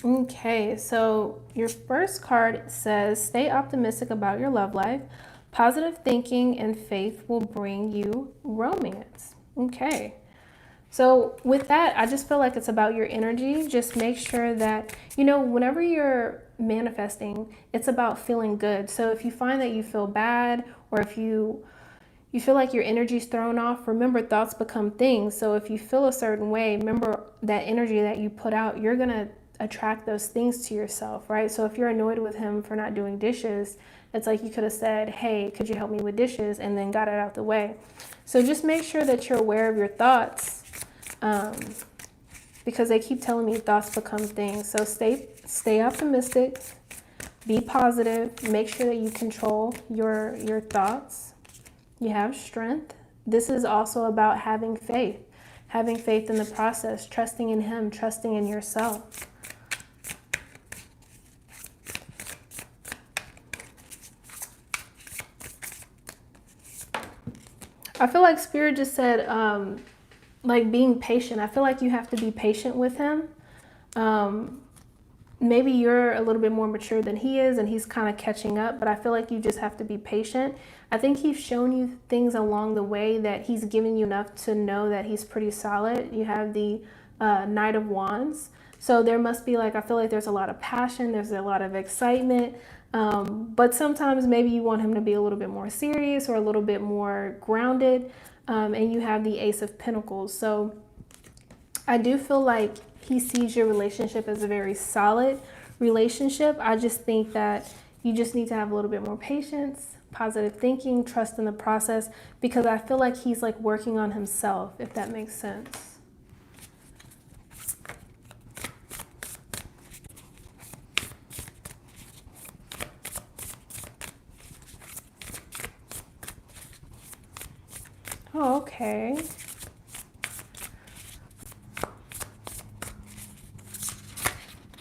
Okay, so your first card says, stay optimistic about your love life. Positive thinking and faith will bring you romance. Okay. So with that, I just feel like it's about your energy. Just make sure that, you know, whenever you're manifesting, it's about feeling good. So if you find that you feel bad, or if you feel like your energy's thrown off, remember, thoughts become things. So if you feel a certain way, remember that energy that you put out, you're going to attract those things to yourself, right? So if you're annoyed with him for not doing dishes, it's like you could have said, hey, could you help me with dishes? And then got it out the way. So just make sure that you're aware of your thoughts, because they keep telling me thoughts become things. So stay optimistic, be positive, make sure that you control your thoughts. You have strength. This is also about having faith in the process, trusting in him, trusting in yourself. I feel like Spirit just said, like being patient. I feel like you have to be patient with him. Maybe you're a little bit more mature than he is and he's kind of catching up, but I feel like you just have to be patient. I think he's shown you things along the way that he's given you enough to know that he's pretty solid. You have the Knight of Wands. So there must be, like, I feel like there's a lot of passion, there's a lot of excitement, but sometimes maybe you want him to be a little bit more serious or a little bit more grounded. And you have the Ace of Pentacles. So I do feel like he sees your relationship as a very solid relationship. I just think that you just need to have a little bit more patience, positive thinking, trust in the process, because I feel like he's like working on himself, if that makes sense. Oh, okay.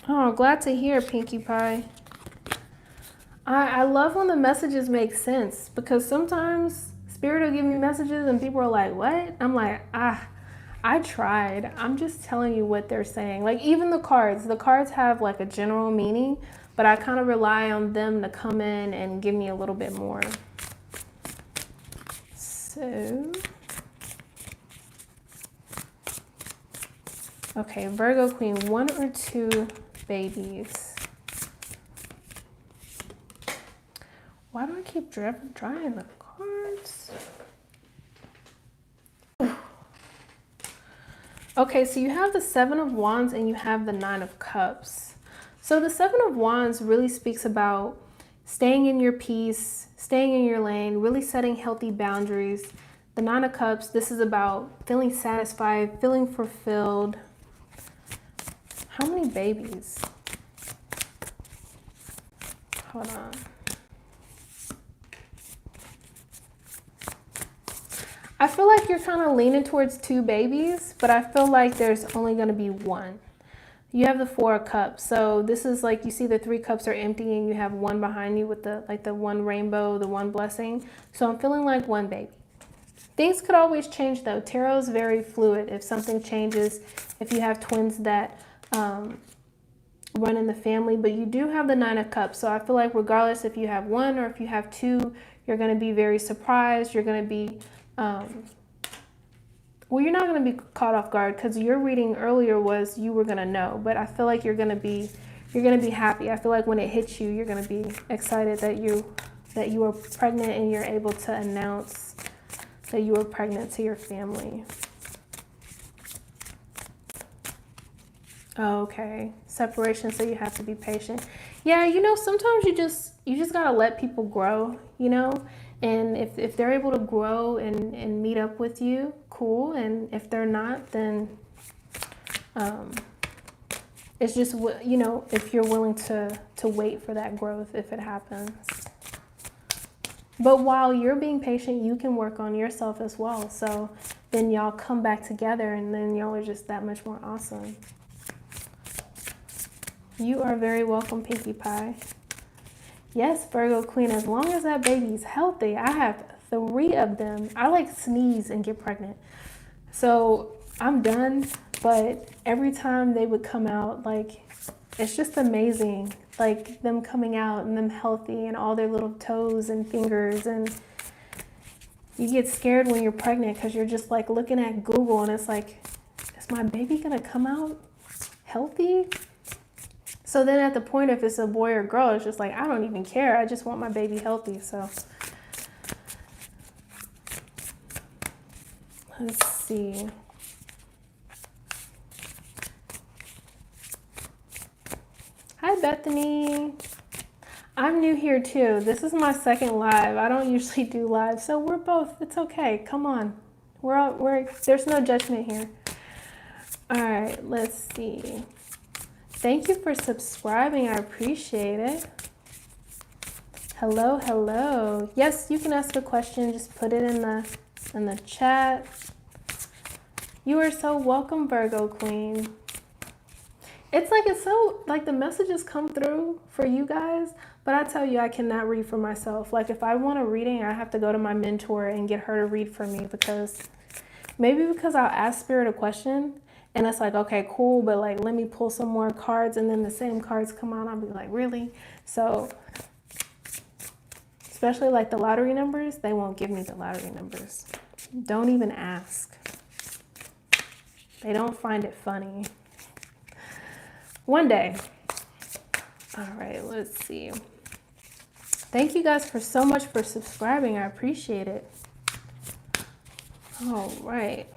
Oh, glad to hear, Pinkie Pie. I love when the messages make sense, because sometimes Spirit will give me messages and people are like, what? I'm like, I tried. I'm just telling you what they're saying. Like, even the cards have like a general meaning, but I kind of rely on them to come in and give me a little bit more. So, okay, Virgo Queen, 1 or 2 babies. Why do I keep drawing the cards? Okay, so you have the 7 of Wands and you have the 9 of Cups. So the 7 of Wands really speaks about staying in your peace, staying in your lane, really setting healthy boundaries. The 9 of Cups, this is about feeling satisfied, feeling fulfilled. How many babies? Hold on. I feel like you're kind of leaning towards 2 babies, but I feel like there's only going to be 1. You have the 4 of Cups. So this is like, you see the 3 cups are empty and you have 1 behind you with the, like the 1 rainbow, the 1 blessing. So I'm feeling like 1 baby. Things could always change though. Tarot is very fluid. If something changes, if you have twins that run in the family, but you do have the 9 of Cups. So I feel like regardless if you have 1 or if you have 2, you're going to be very surprised. You're going to be, well, you're not going to be caught off guard, because your reading earlier was you were going to know, but I feel like you're going to be happy. I feel like when it hits you, you're going to be excited that you are pregnant and you're able to announce that you are pregnant to your family. Okay, separation, so you have to be patient. Yeah, you know, sometimes you just got to let people grow, you know, and if they're able to grow and meet up with you, cool, and if they're not, then it's just, you know, if you're willing to wait for that growth, if it happens. But while you're being patient, you can work on yourself as well, so then y'all come back together and then y'all are just that much more awesome. You are very welcome, Pinkie Pie. Yes, Virgo Queen, as long as that baby's healthy. I have 3 of them. I like sneeze and get pregnant. So I'm done, but every time they would come out, like, it's just amazing. Like them coming out and them healthy and all their little toes and fingers. And you get scared when you're pregnant because you're just like looking at Google and it's like, is my baby gonna come out healthy? So then at the point, if it's a boy or girl, it's just like, I don't even care. I just want my baby healthy. So let's see. Hi, Bethany. I'm new here too. This is my second live. I don't usually do live, so we're both, it's okay. Come on. There's no judgment here. All right, let's see. Thank you for subscribing. I appreciate it. Hello, hello. Yes, you can ask a question. Just put it in the chat. You are so welcome, Virgo Queen. It's so like the messages come through for you guys, but I tell you, I cannot read for myself. Like if I want a reading, I have to go to my mentor and get her to read for me, because I'll ask Spirit a question and it's like, okay, cool, but like let me pull some more cards, and then the same cards come out. I'll be like, really? So especially like the lottery numbers, they won't give me the lottery numbers. Don't even ask. They don't find it funny. One day. All right, let's see. Thank you guys for so much for subscribing. I appreciate it. All right.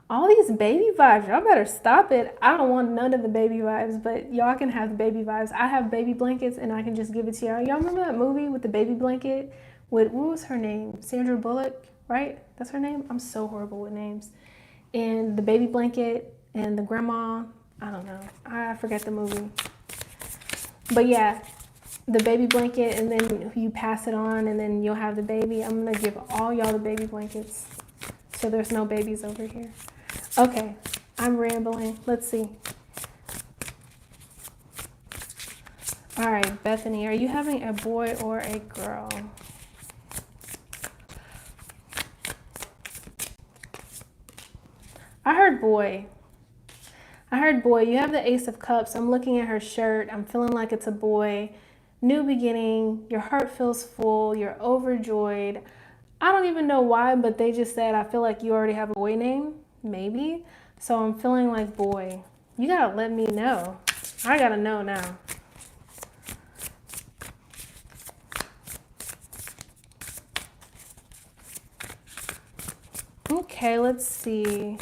All these baby vibes, y'all better stop it. I don't want none of the baby vibes, but y'all can have the baby vibes. I have baby blankets and I can just give it to y'all. Y'all remember that movie with the baby blanket? What was her name? Sandra Bullock, right? That's her name? I'm so horrible with names. And the baby blanket and the grandma, I don't know. I forget the movie. But yeah, the baby blanket, and then you pass it on and then you'll have the baby. I'm going to give all y'all the baby blankets so there's no babies over here. Okay, I'm rambling. Let's see. All right, Bethany, are you having a boy or a girl? I heard boy. I heard boy. You have the Ace of Cups. I'm looking at her shirt. I'm feeling like it's a boy. New beginning. Your heart feels full. You're overjoyed. I don't even know why, but they just said, I feel like you already have a boy name. Maybe. So I'm feeling like boy. You gotta let me know. I gotta know now. Okay, let's see.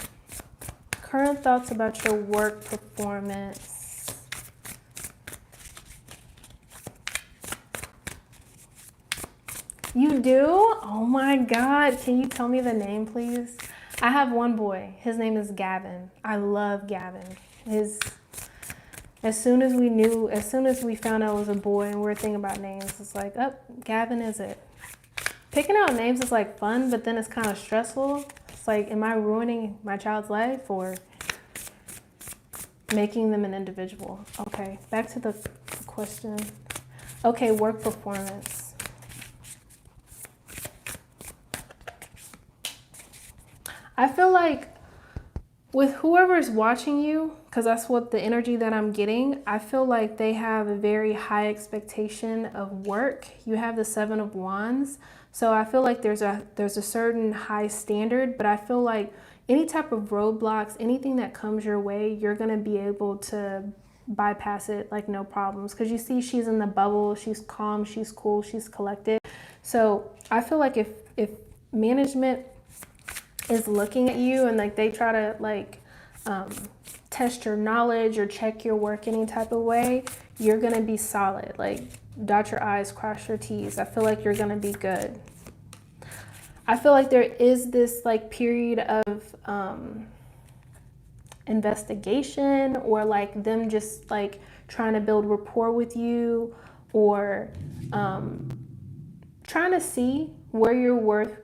Current thoughts about your work performance. You do? Oh my God. Can you tell me the name, please? I have one boy. His name is Gavin. I love Gavin. As soon as we found out it was a boy and we were thinking about names, it's like, oh, Gavin is it. Picking out names is like fun, but then it's kind of stressful. It's like, am I ruining my child's life or making them an individual? Okay, back to the question. Okay, work performance. I feel like with whoever's watching you, because that's what the energy that I'm getting, I feel like they have a very high expectation of work. You have the 7 of Wands. So I feel like there's a certain high standard, but I feel like any type of roadblocks, anything that comes your way, you're going to be able to bypass it like no problems. Because you see she's in the bubble, she's calm, she's cool, she's collected. So I feel like if management is looking at you and like they try to like test your knowledge or check your work any type of way, you're gonna be solid. Like dot your I's, cross your T's. I feel like you're gonna be good. I feel like there is this like period of investigation, or like them just like trying to build rapport with you, or trying to see where your worth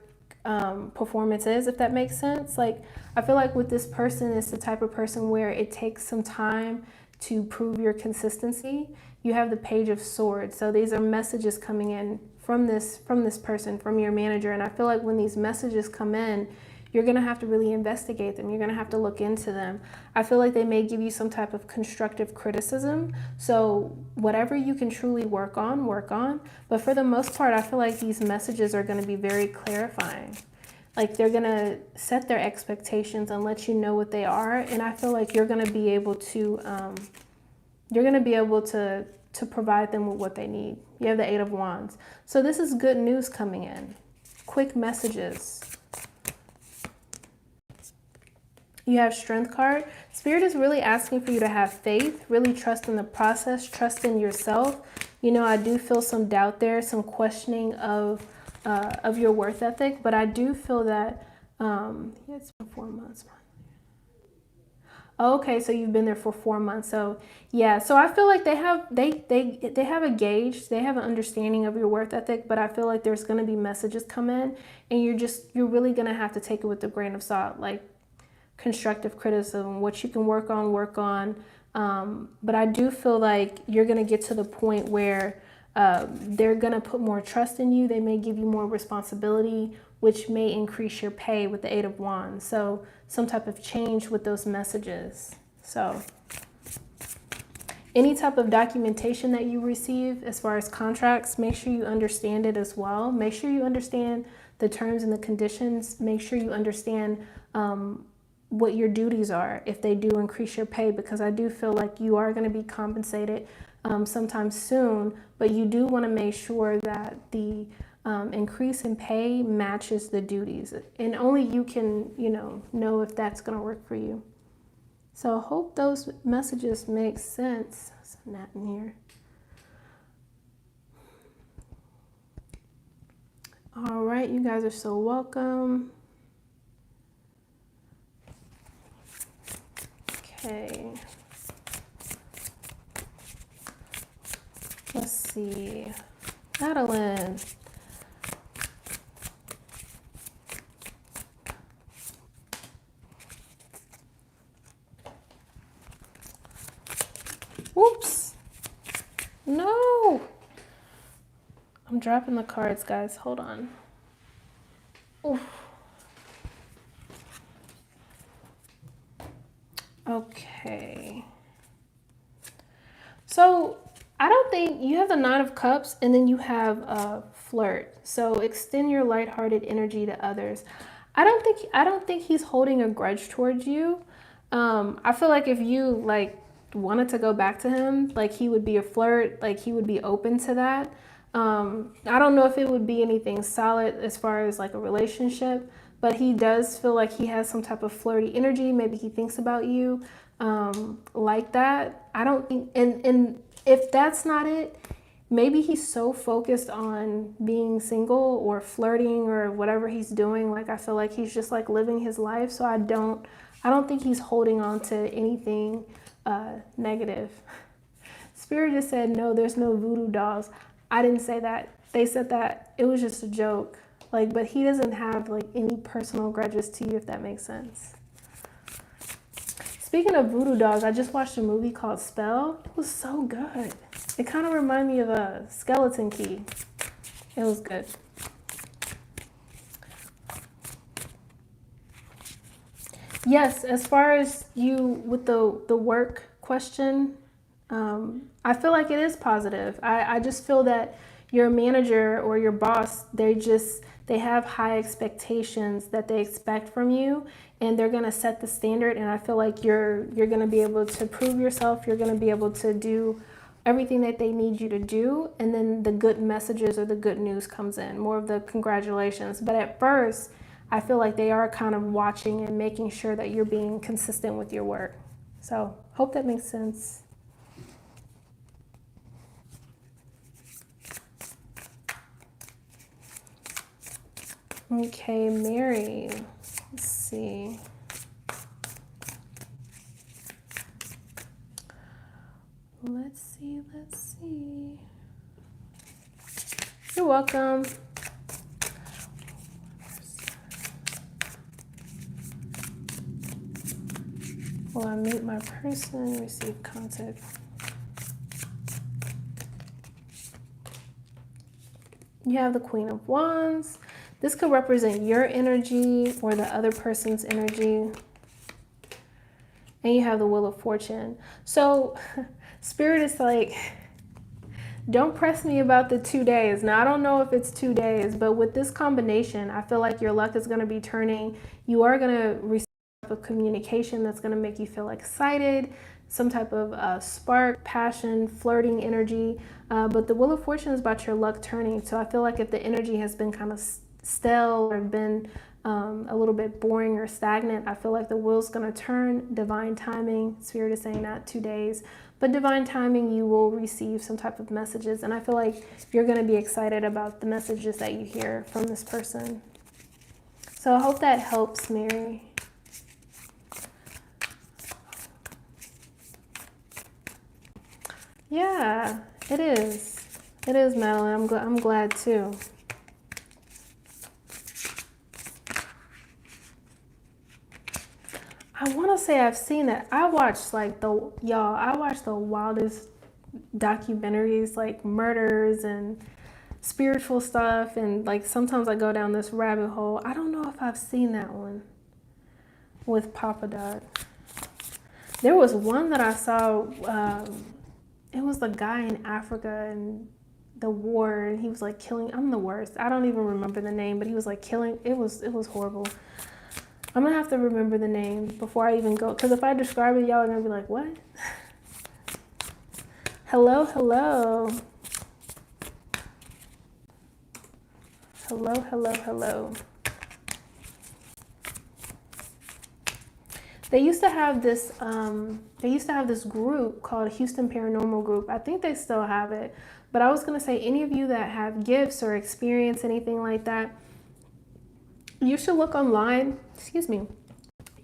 performance is, if that makes sense. Like I feel like with this person, it's the type of person where it takes some time to prove your consistency, you have the Page of Swords. So these are messages coming in from this person, from your manager. And I feel like when these messages come in, you're going to have to really investigate them. You're going to have to look into them. I feel like they may give you some type of constructive criticism. So whatever you can truly work on, work on. But for the most part, I feel like these messages are going to be very clarifying. Like they're going to set their expectations and let you know what they are. And I feel like you're going to be able to, to provide them with what they need. You have the Eight of Wands. So this is good news coming in. Quick messages. You have Strength card. Spirit is really asking for you to have faith, really trust in the process, trust in yourself. You know, I do feel some doubt there, some questioning of your worth ethic, but I do feel that it's been 4 months. Okay, so you've been there for 4 months. So yeah, so I feel like they have a gauge, they have an understanding of your worth ethic, but I feel like there's going to be messages come in, and you're really going to have to take it with a grain of salt, like constructive criticism, what you can work on. But I do feel like you're going to get to the point where they're going to put more trust in you. They may give you more responsibility, which may increase your pay with the Eight of Wands. So some type of change with those messages. So any type of documentation that you receive as far as contracts, make sure you understand it as well. Make sure you understand the terms and the conditions. Make sure you understand what your duties are if they do increase your pay, because I do feel like you are going to be compensated sometime soon, but you do want to make sure that the increase in pay matches the duties, and only you can, know if that's going to work for you. So I hope those messages make sense. Send that in here. All right, you guys are so welcome. Okay. Let's see. Madeline. Whoops. No. I'm dropping the cards, guys. Hold on. Oof. Okay. So I don't think you have the Nine of Cups, and then you have a flirt. So extend your lighthearted energy to others. I don't think he's holding a grudge towards you. I feel like if you wanted to go back to him, like he would be a flirt, like he would be open to that. I don't know if it would be anything solid as far as like a relationship, but he does feel like he has some type of flirty energy. Maybe he thinks about you like that. I don't think, and if that's not it, maybe he's so focused on being single or flirting or whatever he's doing. Like I feel like he's just like living his life. So I don't think he's holding on to anything negative. Spirit just said, no, there's no voodoo dolls. I didn't say that. They said that. It was just a joke. But he doesn't have any personal grudges to you, if that makes sense. Speaking of voodoo dolls, I just watched a movie called Spell. It was so good. It kind of reminded me of a Skeleton Key. It was good. Yes, as far as you with the work question, I feel like it is positive. I just feel that your manager or your boss, they have high expectations that they expect from you, and they're going to set the standard. And I feel like you're going to be able to prove yourself. You're going to be able to do everything that they need you to do. And then the good messages or the good news comes in, more of the congratulations. But at first, I feel like they are kind of watching and making sure that you're being consistent with your work. So hope that makes sense. Okay, Mary, let's see. Let's see. You're welcome. Will I meet my person? Receive contact. You have the Queen of Wands. This could represent your energy or the other person's energy. And you have the Wheel of Fortune. So Spirit is like, don't press me about the 2 days. Now, I don't know if it's 2 days, but with this combination, I feel like your luck is going to be turning. You are going to receive a communication that's going to make you feel excited, some type of spark, passion, flirting energy. But the Wheel of Fortune is about your luck turning. So I feel like if the energy has been kind of stale or been a little bit boring or stagnant, I feel like the wheel's going to turn. Divine timing. Spirit is saying not 2 days, but divine timing, you will receive some type of messages. And I feel like you're going to be excited about the messages that you hear from this person. So I hope that helps, Mary. Yeah, it is. It is, Madeline. I'm glad too. I want to say I've seen it. I watched like I watched the wildest documentaries, like murders and spiritual stuff, and like sometimes I go down this rabbit hole. I don't know if I've seen that one with Papa Doc. There was one that I saw. It was the guy in Africa and the war, and he was like killing. I'm the worst. I don't even remember the name, but he was like killing. It was horrible. I'm gonna have to remember the name before I even go, because if I describe it, y'all are gonna be like, what? Hello, hello. Hello, hello, hello. They used to have this group called Houston Paranormal Group. I think they still have it. But I was gonna say, any of you that have gifts or experience anything like that, you should look online,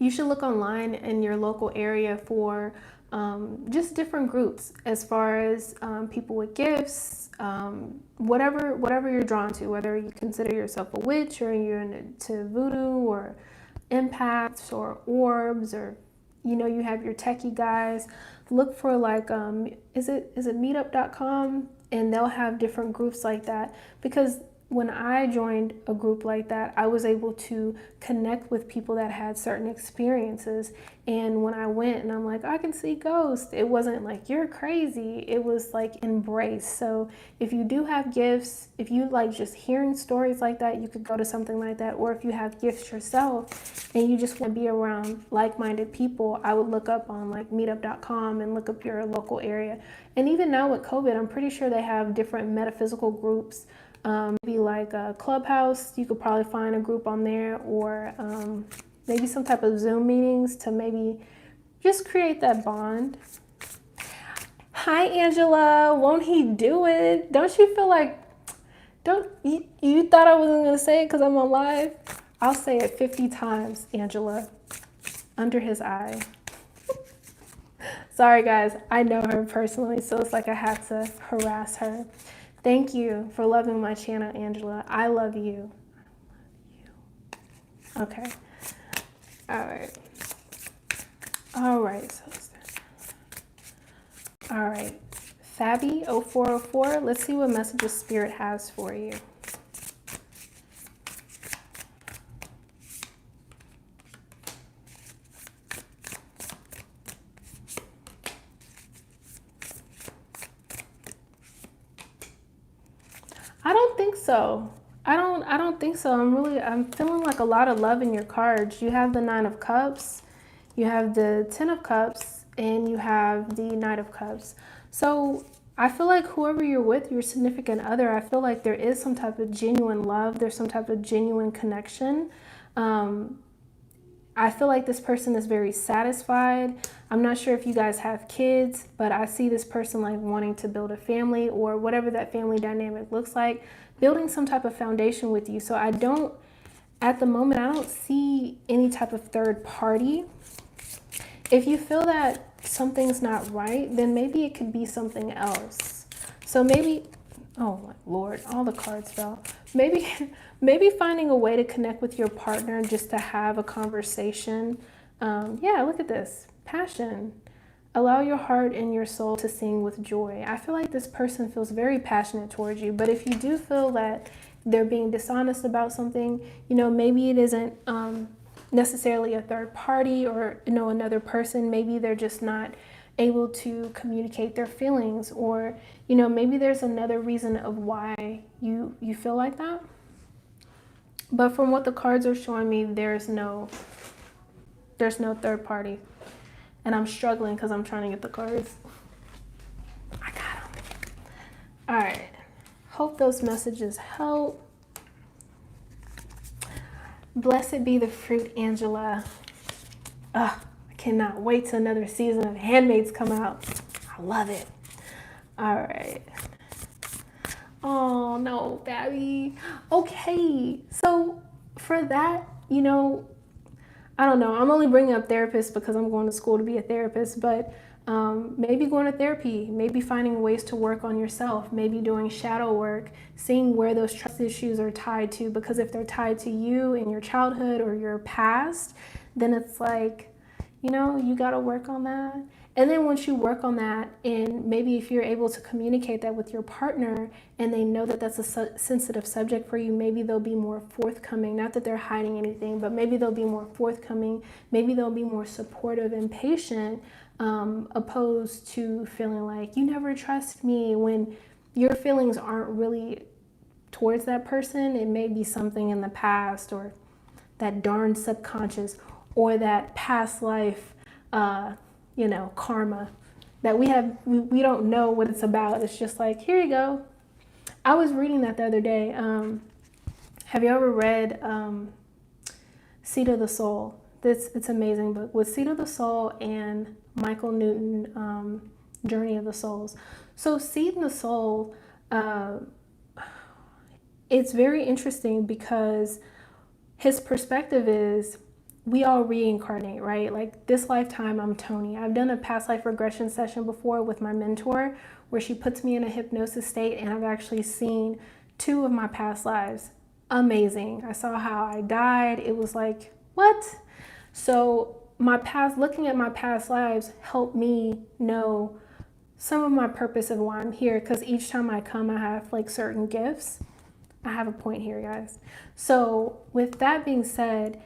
you should look online in your local area for just different groups as far as people with gifts, whatever you're drawn to, whether you consider yourself a witch or you're into voodoo or empaths or orbs, or you have your techie guys. Look for like is it meetup.com, and they'll have different groups like that, because when I joined a group like that, I was able to connect with people that had certain experiences. And when I went and I'm like, I can see ghosts, it wasn't like, you're crazy. It was like embrace. So if you do have gifts, if you like just hearing stories like that, you could go to something like that. Or if you have gifts yourself and you just want to be around like-minded people, I would look up on like meetup.com and look up your local area. And even now with COVID, I'm pretty sure they have different metaphysical groups. Maybe like a Clubhouse, you could probably find a group on there, or maybe some type of Zoom meetings to maybe just create that bond. Hi, Angela. Won't he do it? Don't you feel like, you thought I wasn't going to say it because I'm on live? I'll say it 50 times, Angela, under his eye. Sorry, guys. I know her personally, so it's like I have to harass her. Thank you for loving my channel, Angela. I love you. Okay. All right. All right. All right. Fabi0404. Let's see what messages Spirit has for you. I don't think so. I don't think so. I'm feeling like a lot of love in your cards. You have the 9 of Cups, you have the 10 of Cups, and you have the Knight of Cups. So I feel like whoever you're with, your significant other, I feel like there is some type of genuine love. There's some type of genuine connection. I feel like this person is very satisfied. I'm not sure if you guys have kids, but I see this person like wanting to build a family, or whatever that family dynamic looks like, building some type of foundation with you. So at the moment, I don't see any type of third party. If you feel that something's not right, then maybe it could be something else. So maybe, oh my Lord, all the cards fell. Maybe finding a way to connect with your partner just to have a conversation. Yeah, look at this. Passion. Allow your heart and your soul to sing with joy. I feel like this person feels very passionate towards you, but if you do feel that they're being dishonest about something, maybe it isn't necessarily a third party or, another person. Maybe they're just not able to communicate their feelings, or, maybe there's another reason of why you feel like that. But from what the cards are showing me, there's no third party. And I'm struggling because I'm trying to get the cards. I got them. All right. Hope those messages help. Blessed be the fruit, Angela. I cannot wait till another season of Handmaids come out. I love it. All right. Oh, no, Babby. Okay. So for that, I don't know. I'm only bringing up therapists because I'm going to school to be a therapist, but maybe going to therapy, maybe finding ways to work on yourself, maybe doing shadow work, seeing where those trust issues are tied to, because if they're tied to you in your childhood or your past, then it's like, you got to work on that. And then once you work on that, and maybe if you're able to communicate that with your partner and they know that that's a sensitive subject for you, maybe they'll be more forthcoming. Not that they're hiding anything, but maybe they'll be more forthcoming. Maybe they'll be more supportive and patient, opposed to feeling like you never trust me when your feelings aren't really towards that person. It may be something in the past, or that darn subconscious, or that past life, karma that we don't know what it's about. It's just like, here you go. I was reading that the other day. Have you ever read Seat of the Soul? It's an amazing book with Seat of the Soul and Michael Newton, Journey of the Souls. So Seat of the Soul, it's very interesting because his perspective is, we all reincarnate, right? Like this lifetime, I'm Tony. I've done a past life regression session before with my mentor where she puts me in a hypnosis state, and I've actually seen 2 of my past lives. Amazing. I saw how I died. It was like, what? So looking at my past lives helped me know some of my purpose of why I'm here, because each time I come, I have like certain gifts. I have a point here, guys. So with that being said,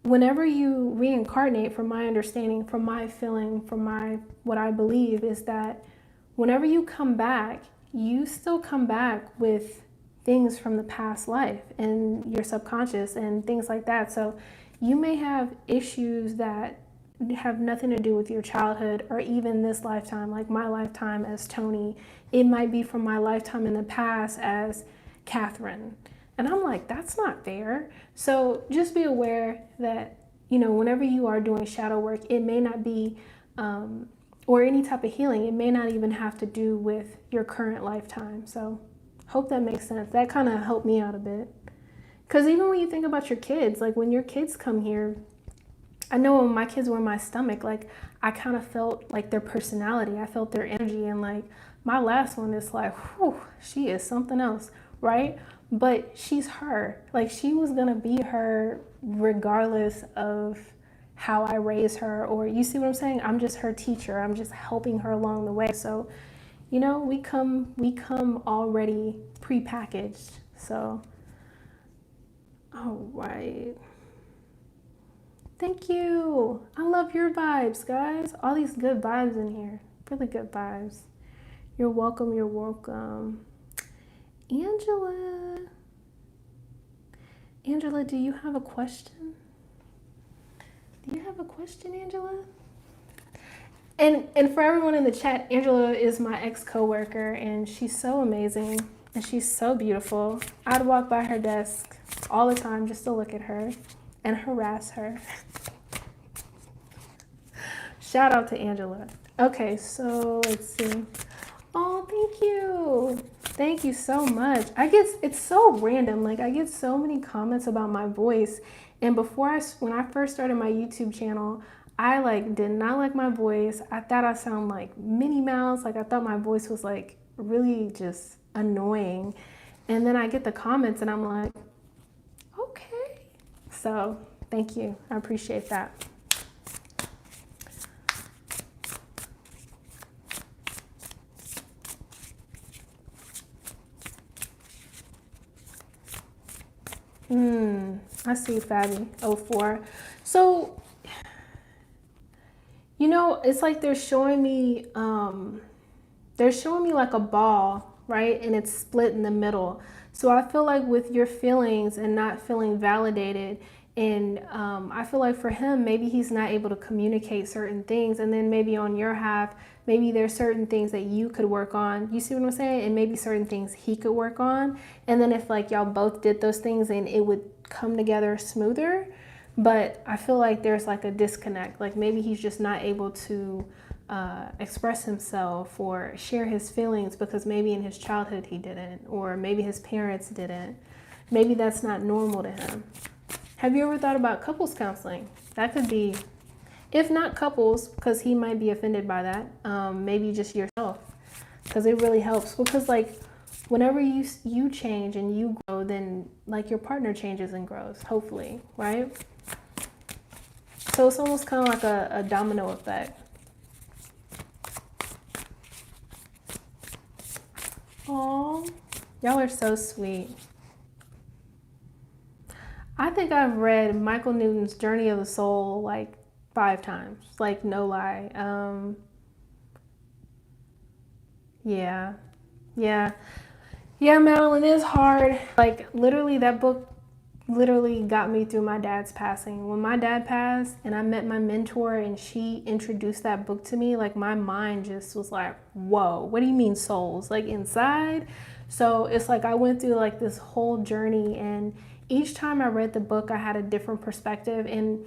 whenever you reincarnate, from my understanding, from my feeling, from what I believe is that whenever you come back, you still come back with things from the past life and your subconscious and things like that. So you may have issues that have nothing to do with your childhood or even this lifetime, like my lifetime as Tony. It might be from my lifetime in the past as Catherine. And I'm like, that's not fair. So just be aware that, whenever you are doing shadow work, it may not be, or any type of healing, it may not even have to do with your current lifetime. So hope that makes sense. That kind of helped me out a bit. Because even when you think about your kids, like when your kids come here, I know when my kids were in my stomach, like I kind of felt like their personality. I felt their energy. And like my last one is like, whew, she is something else, right? But she's her. Like she was gonna be her regardless of how I raise her, or you see what I'm saying? I'm just her teacher. I'm just helping her along the way. So, we come already prepackaged. So, all right. Thank you. I love your vibes, guys. All these good vibes in here. Really good vibes. You're welcome. You're welcome. Angela, do you have a question? Do you have a question, Angela? And for everyone in the chat, Angela is my ex-coworker, and she's so amazing, and she's so beautiful. I'd walk by her desk all the time just to look at her and harass her. Shout out to Angela. Okay, so let's see. Oh, thank you. Thank you so much. It's so random. Like I get so many comments about my voice. And when I first started my YouTube channel, I did not like my voice. I thought I sound like Minnie Mouse. Like I thought my voice was like really just annoying. And then I get the comments and I'm like, okay. So thank you. I appreciate that. I see Fabi 04. So, you know, it's like they're showing me like a ball, right? And it's split in the middle. So I feel like with your feelings and not feeling validated, and I feel like for him, maybe he's not able to communicate certain things. And then maybe on your half, maybe there's certain things that you could work on. You see what I'm saying? And maybe certain things he could work on. And then if like y'all both did those things, and it would come together smoother. But I feel like there's like a disconnect. Like maybe he's just not able to express himself or share his feelings because maybe in his childhood he didn't, or maybe his parents didn't. Maybe that's not normal to him. Have you ever thought about couples counseling? That could be, if not couples, because he might be offended by that, maybe just yourself, because it really helps. Because like whenever you change and you grow, then like your partner changes and grows, hopefully, right? So it's almost kind of like a domino effect. Aw, y'all are so sweet. I think I've read Michael Newton's Journey of the Soul like 5 times, like no lie. Yeah, Madeline, is hard. Like literally that book literally got me through my dad's passing. When my dad passed and I met my mentor and she introduced that book to me, like my mind just was like, whoa, what do you mean souls? Like inside? So it's like I went through like this whole journey, and each time I read the book, I had a different perspective. And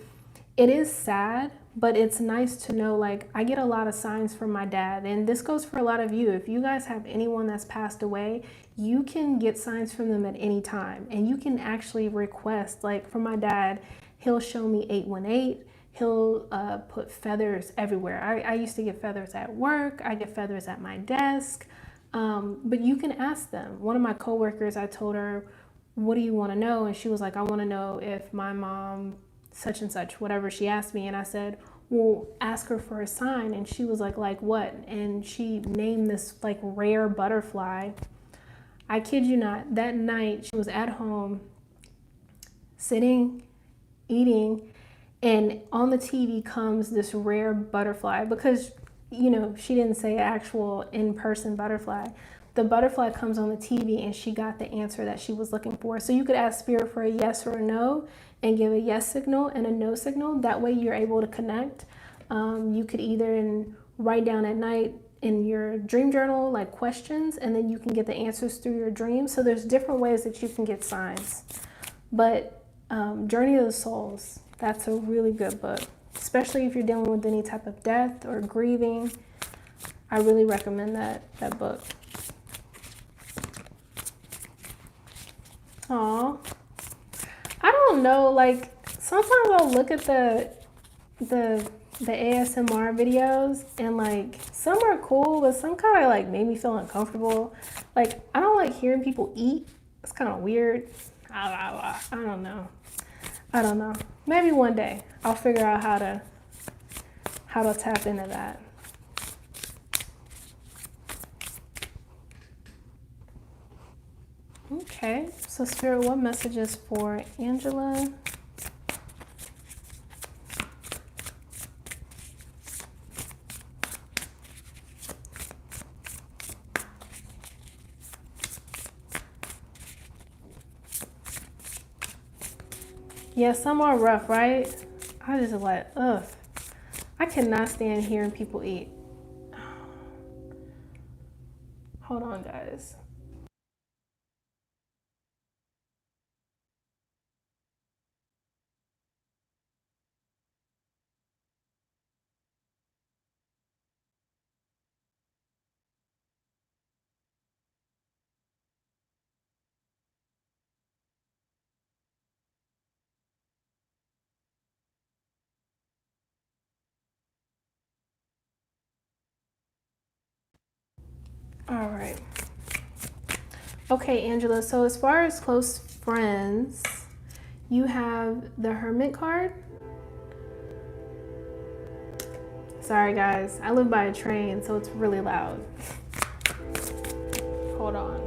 it is sad, but it's nice to know like I get a lot of signs from my dad, and this goes for a lot of you. If you guys have anyone that's passed away, you can get signs from them at any time, and you can actually request. Like for my dad, he'll show me 818. He'll put feathers everywhere. I used to get feathers at work. I get feathers at my desk, but you can ask them. One of my coworkers, I told her, what do you want to know? And she was like, I want to know if my mom such and such, whatever she asked me. And I said, well, ask her for a sign. And she was like what? And she named this like rare butterfly. I kid you not, that night she was at home sitting, eating, and on the TV comes this rare butterfly, because, you know, she didn't say actual in-person butterfly. The butterfly comes on the TV, and she got the answer that she was looking for. So you could ask spirit for a yes or a no, and give a yes signal and a no signal. That way you're able to connect. You could either write down at night in your dream journal like questions, and then you can get the answers through your dreams. So there's different ways that you can get signs. But Journey of the Souls, that's a really good book, especially if you're dealing with any type of death or grieving. I really recommend that book. Aw, I don't know, like sometimes I'll look at the ASMR videos, and like some are cool, but some kind of like made me feel uncomfortable. Like I don't like hearing people eat. It's kind of weird. I don't know. Maybe one day I'll figure out how to tap into that. Okay, so Spirit, what messages for Angela? Yeah, some are rough, right? I just like, ugh. I cannot stand hearing people eat. Hold on, guys. All right. Okay, Angela, so as far as close friends, you have the Hermit card. Sorry, guys. I live by a train, so it's really loud. Hold on.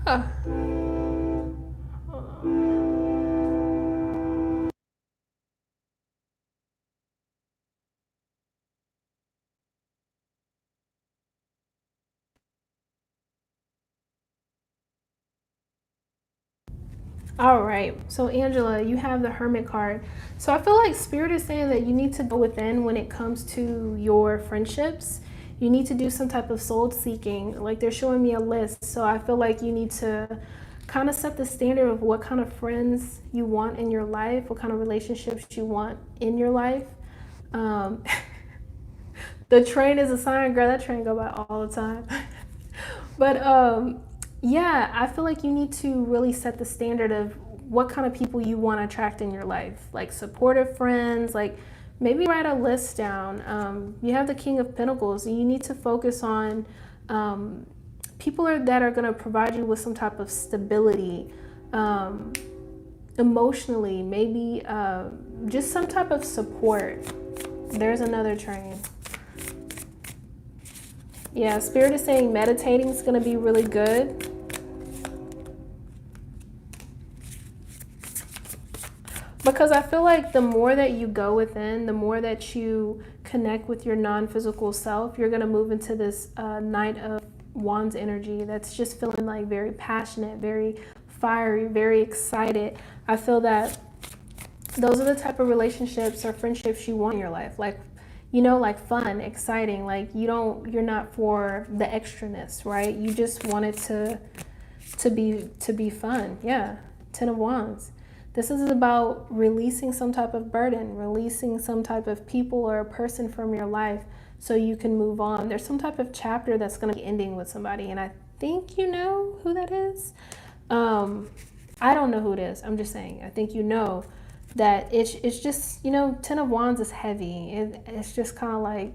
All right. So, Angela, you have the Hermit card. So, I feel like Spirit is saying that you need to go within when it comes to your friendships. You need to do some type of soul seeking. Like, they're showing me a list. So, I feel like you need to kind of set the standard of what kind of friends you want in your life, what kind of relationships you want in your life. Um, the train is a sign, girl. That train go by all the time. But yeah, I feel like you need to really set the standard of what kind of people you want to attract in your life, like supportive friends, like maybe write a list down. You have the King of Pentacles, and you need to focus on people that are going to provide you with some type of stability, emotionally, maybe just some type of support. There's another train. Yeah, Spirit is saying meditating is going to be really good. Because I feel like the more that you go within, the more that you connect with your non-physical self, you're going to move into this Knight of Wands energy that's just feeling like very passionate, very fiery, very excited. I feel that those are the type of relationships or friendships you want in your life. Like, you know, like fun, exciting, like you're not for the extraness, right? You just want it to be fun. Yeah. 10 of Wands. This is about releasing some type of burden, releasing some type of people or a person from your life so you can move on. There's some type of chapter that's going to be ending with somebody, and I think you know who that is. I don't know who it is. I'm just saying. I think you know that it's just, you know, 10 of Wands is heavy. It's just kind of like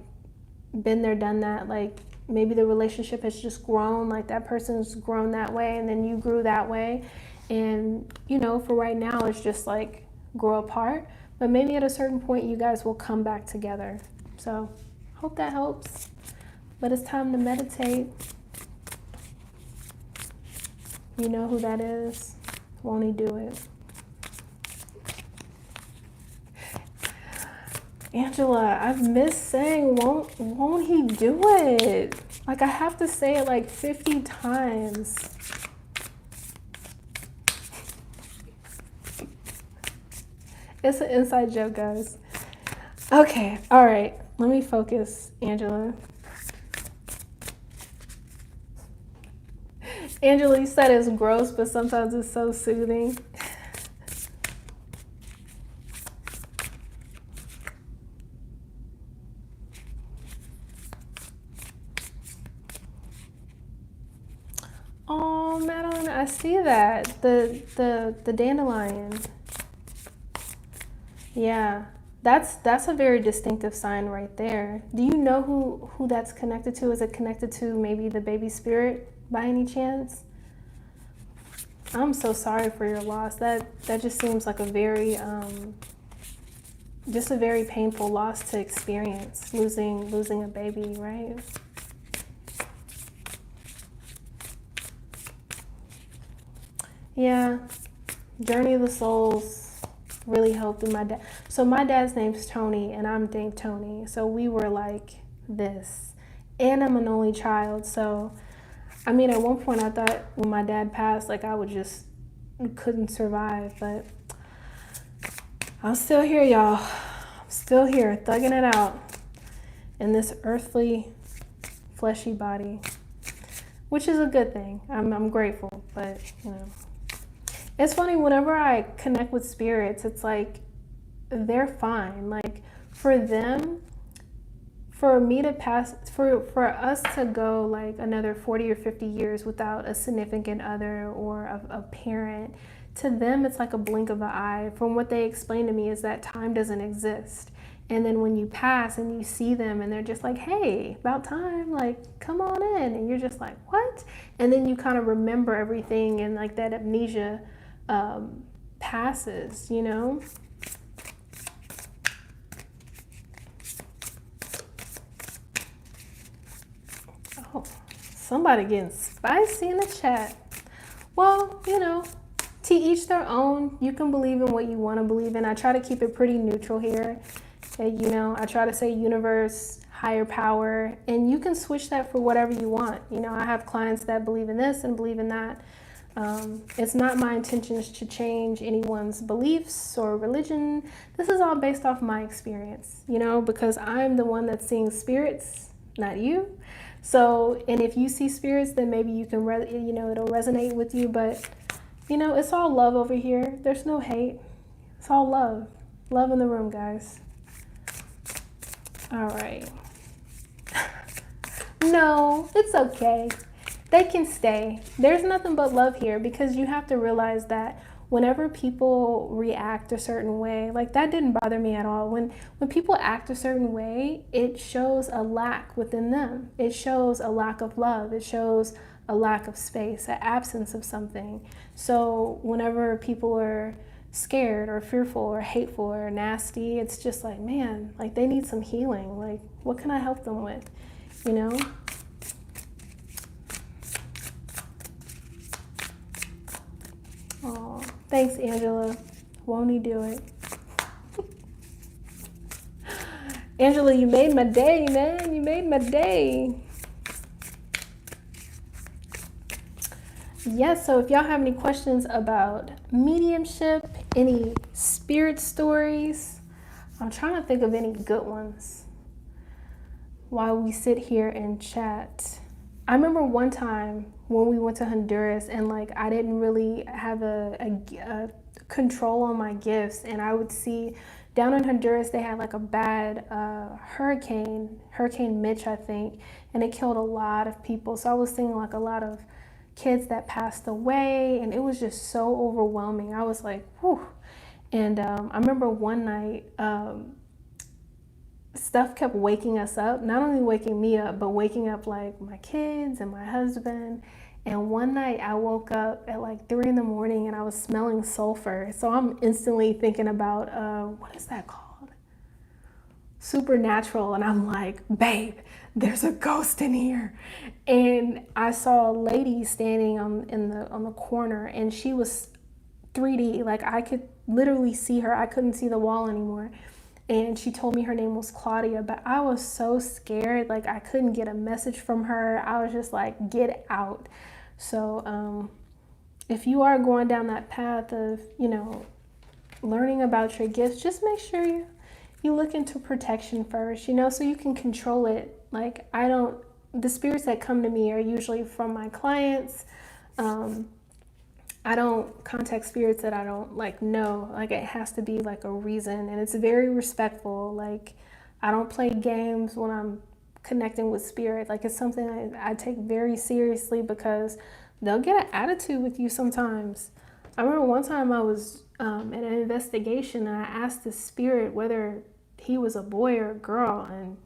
been there, done that. Like maybe the relationship has just grown, like that person's grown that way and then you grew that way. And, you know, for right now, it's just like grow apart. But maybe at a certain point, you guys will come back together. So hope that helps. But it's time to meditate. You know who that is. Won't he do it? Angela, I've missed saying won't he do it? Like I have to say it like 50 times. It's an inside joke, guys. Okay, all right. Let me focus, Angela. Angela, you said it's gross, but sometimes it's so soothing. Oh, Madeline, I see that. The dandelion. Yeah. That's a very distinctive sign right there. Do you know who that's connected to? Is it connected to maybe the baby spirit by any chance? I'm so sorry for your loss. That just seems like a very just a very painful loss to experience, losing a baby, right? Yeah. Journey of the Souls really helped through my dad. So my dad's name's Tony and I'm named Tony. So we were like this. And I'm an only child. So, I mean, at one point I thought when my dad passed, like I couldn't survive. But I'm still here, y'all. I'm still here, thugging it out in this earthly, fleshy body, which is a good thing. I'm grateful, but, you know. It's funny, whenever I connect with spirits, it's like they're fine. Like for them, for me to pass, for us to go like another 40 or 50 years without a significant other or a parent, to them it's like a blink of an eye. From what they explained to me is that time doesn't exist. And then when you pass and you see them and they're just like, hey, about time, like come on in. And you're just like, what? And then you kind of remember everything and like that amnesia passes, you know? Oh, somebody getting spicy in the chat. Well, you know, to each their own. You can believe in what you want to believe in. I try to keep it pretty neutral here. You know, I try to say universe, higher power, and you can switch that for whatever you want. You know, I have clients that believe in this and believe in that. It's not my intentions to change anyone's beliefs or religion. This is all based off my experience, you know, because I'm the one that's seeing spirits, not you. So, and if you see spirits, then maybe you can, you know, it'll resonate with you. But, you know, it's all love over here. There's no hate. It's all love. Love in the room, guys. All right. No, it's okay. They can stay. There's nothing but love here, because you have to realize that whenever people react a certain way, like that didn't bother me at all. When people act a certain way, it shows a lack within them. It shows a lack of love. It shows a lack of space, an absence of something. So whenever people are scared or fearful or hateful or nasty, it's just like, man, like they need some healing. Like, what can I help them with? You know? Oh, thanks, Angela. Won't he do it? Angela, you made my day, man. You made my day. Yes, so if y'all have any questions about mediumship, any spirit stories, I'm trying to think of any good ones while we sit here and chat. I remember one time when we went to Honduras, and like I didn't really have a control on my gifts, and I would see down in Honduras they had like a bad Hurricane Mitch, I think, and it killed a lot of people. So I was seeing like a lot of kids that passed away, and it was just so overwhelming. I was like, whew. And I remember one night, stuff kept waking us up, not only waking me up, but waking up like my kids and my husband. And one night I woke up at like 3 in the morning and I was smelling sulfur. So I'm instantly thinking about, what is that called? Supernatural. And I'm like, babe, there's a ghost in here. And I saw a lady standing on the corner, and she was 3D. Like I could literally see her. I couldn't see the wall anymore. And she told me her name was Claudia, but I was so scared. Like I couldn't get a message from her. I was just like, get out. So if you are going down that path of, you know, learning about your gifts, just make sure you look into protection first, you know, so you can control it. Like the spirits that come to me are usually from my clients. I don't contact spirits that I don't like know. Like it has to be like a reason, and it's very respectful. Like I don't play games when I'm connecting with spirit. Like it's something I take very seriously, because they'll get an attitude with you sometimes. I remember one time I was in an investigation, and I asked the spirit whether he was a boy or a girl, and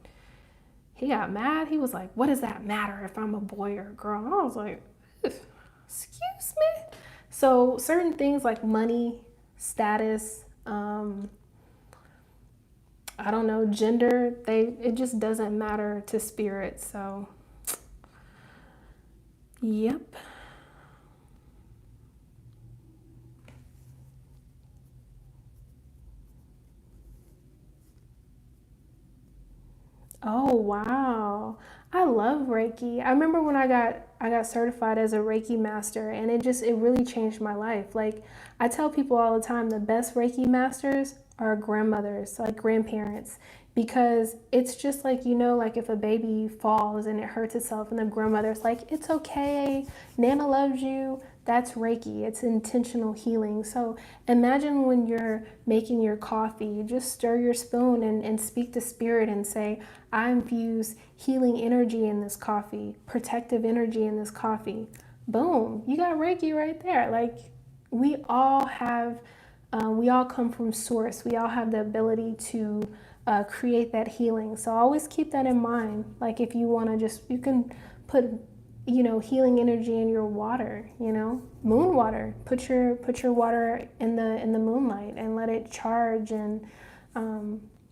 he got mad. He was like, what does that matter if I'm a boy or a girl? And I was like, excuse me? So certain things like money, status, I don't know, gender, it just doesn't matter to spirit. So, yep. Oh, wow. I love Reiki. I remember when I got certified as a Reiki master, and it really changed my life. Like I tell people all the time, the best Reiki masters are grandmothers, like grandparents, because it's just like, you know, like if a baby falls and it hurts itself and the grandmother's like, it's okay, Nana loves you. That's Reiki. It's intentional healing. So imagine when you're making your coffee, just stir your spoon and speak to spirit and say, I infuse healing energy in this coffee, protective energy in this coffee. Boom, you got Reiki right there. Like we all come from source. We all have the ability to create that healing. So always keep that in mind. Like if you want to you can put, you know, healing energy in your water, you know, moon water. Put your water in the moonlight and let it charge, and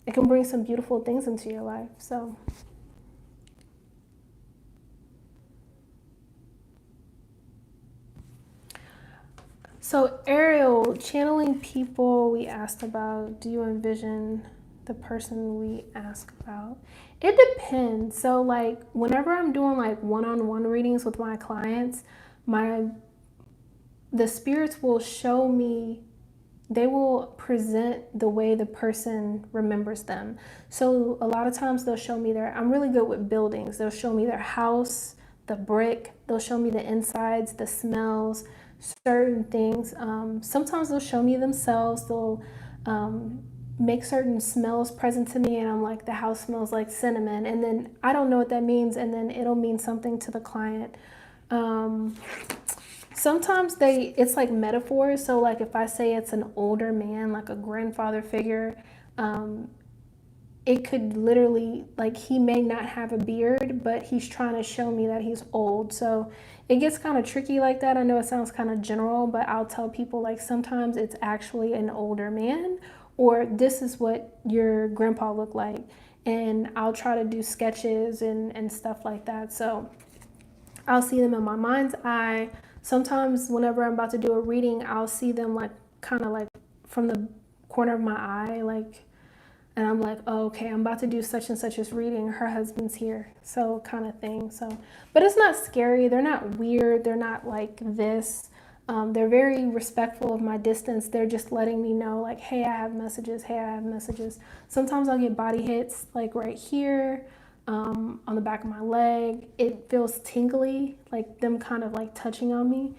it can bring some beautiful things into your life. So So Ariel, channeling people we asked about, do you envision the person we ask about? It depends. So like whenever I'm doing like one-on-one readings with my clients, the spirits will show me, they will present the way the person remembers them. So a lot of times they'll show me I'm really good with buildings. They'll show me their house, the brick, they'll show me the insides, the smells, certain things. Sometimes they'll show me themselves. They'll make certain smells present to me, and I'm like, the house smells like cinnamon. And then I don't know what that means, and then it'll mean something to the client. Sometimes it's like metaphors. So like if I say it's an older man, like a grandfather figure, it could literally, like, he may not have a beard, but he's trying to show me that he's old. So it gets kind of tricky like that. I know it sounds kind of general, but I'll tell people like sometimes it's actually an older man, or this is what your grandpa looked like. And I'll try to do sketches and stuff like that. So I'll see them in my mind's eye. Sometimes whenever I'm about to do a reading, I'll see them like kind of like from the corner of my eye, like, and I'm like, oh, okay, I'm about to do such and such as reading. Her husband's here, so kind of thing. So, but it's not scary. They're not weird. They're not like this. They're very respectful of my distance. They're just letting me know, like, hey, I have messages. Hey, I have messages. Sometimes I'll get body hits, like right here, on the back of my leg. It feels tingly, like them kind of like touching on me.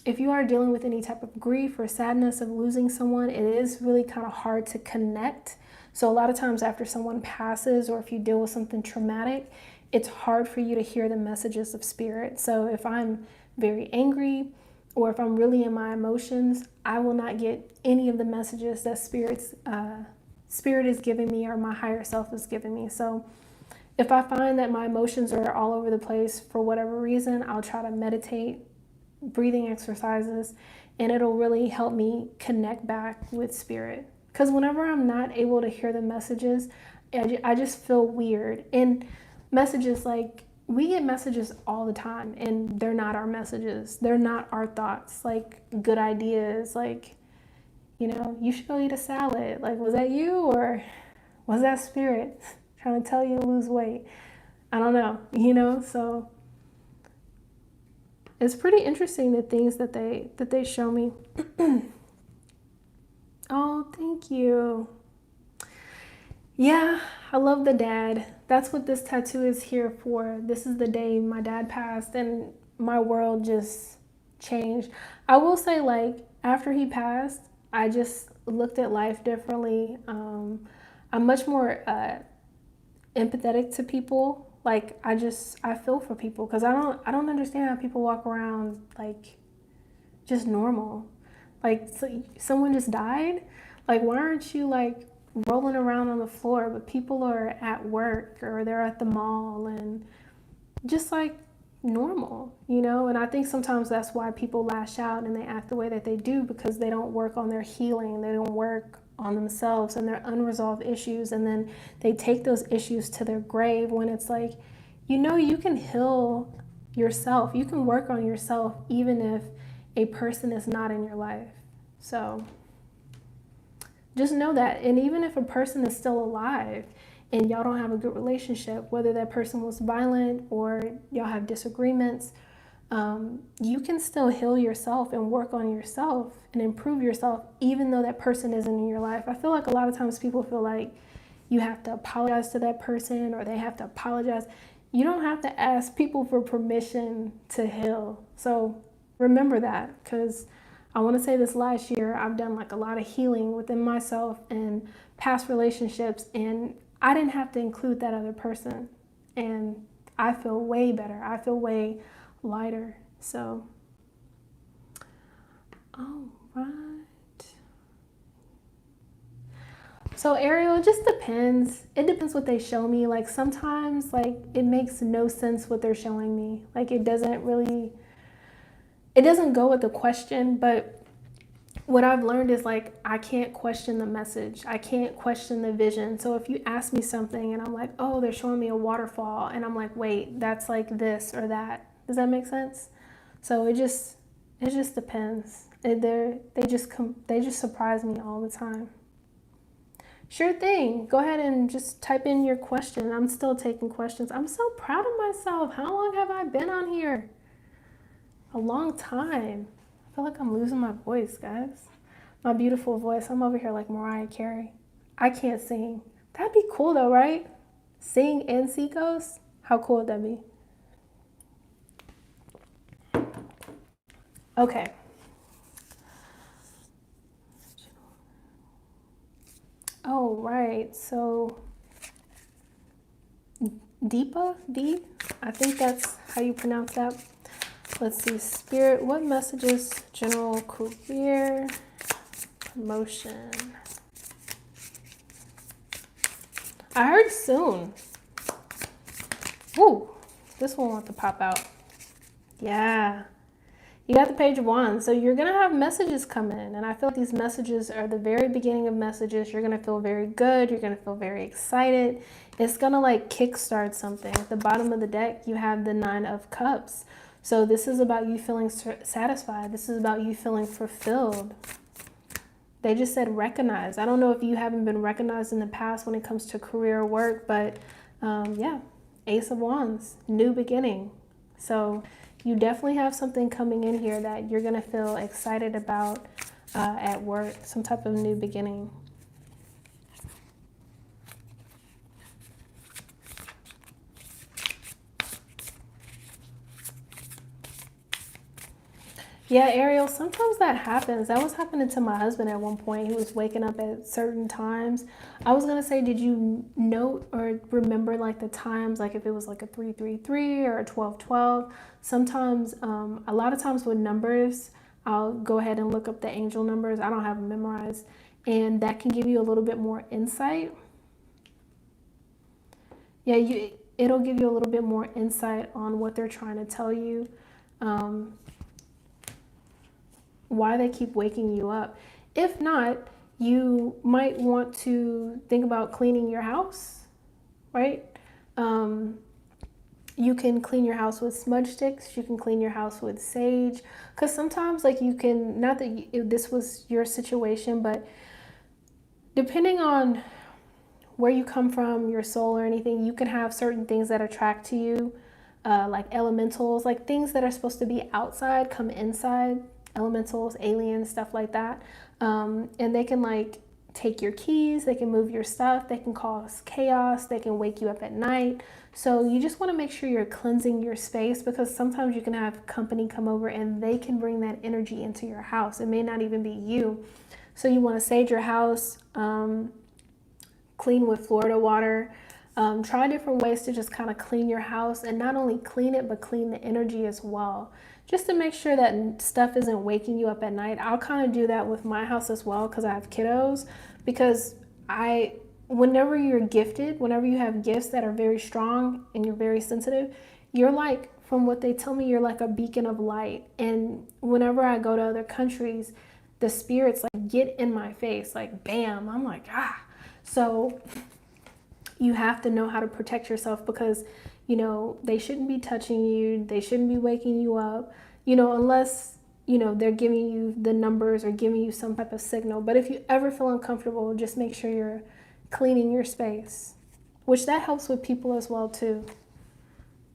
If you are dealing with any type of grief or sadness of losing someone, it is really kind of hard to connect. So a lot of times after someone passes, or if you deal with something traumatic, it's hard for you to hear the messages of spirit. So if I'm very angry, or if I'm really in my emotions, I will not get any of the messages that spirit is giving me, or my higher self is giving me. So if I find that my emotions are all over the place for whatever reason, I'll try to meditate, breathing exercises, and it'll really help me connect back with spirit. Because whenever I'm not able to hear the messages, I just feel weird. And messages, like, we get messages all the time, and they're not our messages. They're not our thoughts, like good ideas, like, you should go eat a salad. Like, was that you, or was that spirit trying to tell you to lose weight? I don't know, so it's pretty interesting, the things that they show me. Oh, thank you. Yeah, I love the dad. That's what this tattoo is here for. This is the day my dad passed, and my world just changed. I will say, like, after he passed, I just looked at life differently. I'm much more empathetic to people. Like, I feel for people, because I don't understand how people walk around like just normal. Like, so someone just died. Like, why aren't you like rolling around on the floor? But people are at work, or they're at the mall, and just like normal, And I think sometimes that's why people lash out and they act the way that they do, because they don't work on their healing. They don't work on themselves and their unresolved issues, and then they take those issues to their grave, when it's like, you can heal yourself. You can work on yourself even if a person is not in your life. So just know that. And even if a person is still alive and y'all don't have a good relationship, whether that person was violent or y'all have disagreements, you can still heal yourself and work on yourself and improve yourself, even though that person isn't in your life. I feel like a lot of times people feel like you have to apologize to that person, or they have to apologize. You don't have to ask people for permission to heal. So remember that, because I want to say this last year, I've done like a lot of healing within myself and past relationships, and I didn't have to include that other person. And I feel way better. I feel way lighter. So, all right. So Ariel, it just depends. It depends what they show me. Like, sometimes, like, it makes no sense what they're showing me. Like, it doesn't go with the question. But what I've learned is, like, I can't question the message. I can't question the vision. So if you ask me something and I'm like, oh, they're showing me a waterfall, and I'm like, wait, that's like this or that. Does that make sense? So It just depends. They just surprise me all the time. Sure thing. Go ahead and just type in your question. I'm still taking questions. I'm so proud of myself. How long have I been on here? A long time. I feel like I'm losing my voice, guys. My beautiful voice. I'm over here like Mariah Carey. I can't sing. That'd be cool though, right? Sing and see ghosts? How cool would that be? Okay. Oh, right. So Deepa, D, I think that's how you pronounce that. Let's see, Spirit, what messages, general career, promotion? I heard soon. Ooh, this one wants to pop out. Yeah. You got the Page of Wands, so you're going to have messages come in, and I feel like these messages are the very beginning of messages. You're going to feel very good. You're going to feel very excited. It's going to like kickstart something. At the bottom of the deck, you have the Nine of Cups. So this is about you feeling satisfied. This is about you feeling fulfilled. They just said recognize. I don't know if you haven't been recognized in the past when it comes to career or work, but yeah, Ace of Wands, new beginning. So you definitely have something coming in here that you're going to feel excited about at work, some type of new beginning. Yeah, Ariel, sometimes that happens. That was happening to my husband at one point. He was waking up at certain times. I was going to say, did you note or remember like the times, like if it was like a 333 or a 1212? Sometimes, a lot of times with numbers, I'll go ahead and look up the angel numbers. I don't have them memorized. And that can give you a little bit more insight. Yeah, it'll give you a little bit more insight on what they're trying to tell you. Why they keep waking you up. If not, you might want to think about cleaning your house, right? You can clean your house with smudge sticks. You can clean your house with sage. Because sometimes, like, you can, not that this was your situation, but depending on where you come from, your soul or anything, you can have certain things that attract to you, like elementals, like things that are supposed to be outside come inside. Elementals, aliens, stuff like that. And they can like take your keys, they can move your stuff, they can cause chaos, they can wake you up at night. So you just want to make sure you're cleansing your space, because sometimes you can have company come over and they can bring that energy into your house. It may not even be you. So you want to sage your house, clean with Florida water. Try different ways to just kind of clean your house, and not only clean it, but clean the energy as well, just to make sure that stuff isn't waking you up at night. I'll kind of do that with my house as well, because I have kiddos. Because whenever you're gifted, whenever you have gifts that are very strong and you're very sensitive, you're like, from what they tell me, you're like a beacon of light. And whenever I go to other countries, the spirits like get in my face, like bam, I'm like, ah. So you have to know how to protect yourself, because, you know, they shouldn't be touching you. They shouldn't be waking you up, you know, unless, you know, they're giving you the numbers or giving you some type of signal. But if you ever feel uncomfortable, just make sure you're cleaning your space, which that helps with people as well too.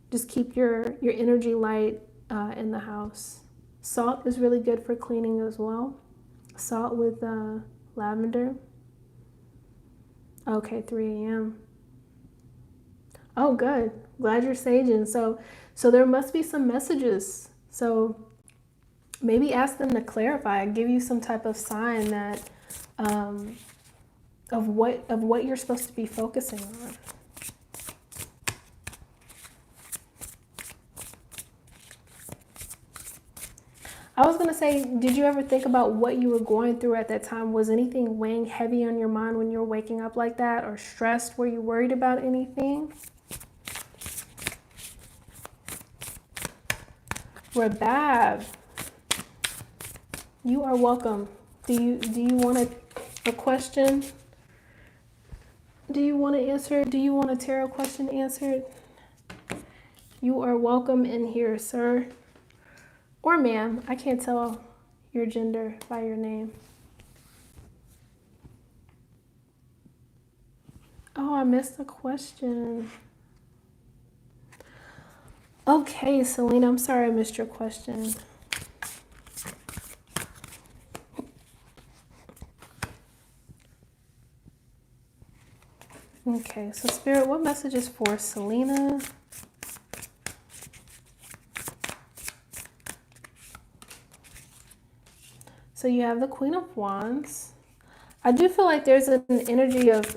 Just keep your energy light in the house. Salt is really good for cleaning as well. Salt with lavender. Okay, 3 a.m. Oh, good. Glad you're saging. So there must be some messages. So maybe ask them to clarify, give you some type of sign that of what you're supposed to be focusing on. I was gonna say, did you ever think about what you were going through at that time? Was anything weighing heavy on your mind when you were waking up like that, or stressed? Were you worried about anything? Rabab, you are welcome. Do you want a question? Do you want to answer? Do you want a tarot question answered? You are welcome in here, sir. Or ma'am, I can't tell your gender by your name. Oh, I missed the question. Okay, Selena, I'm sorry I missed your question. Okay, so Spirit, what message is for Selena? So you have the Queen of Wands. I do feel like there's an energy of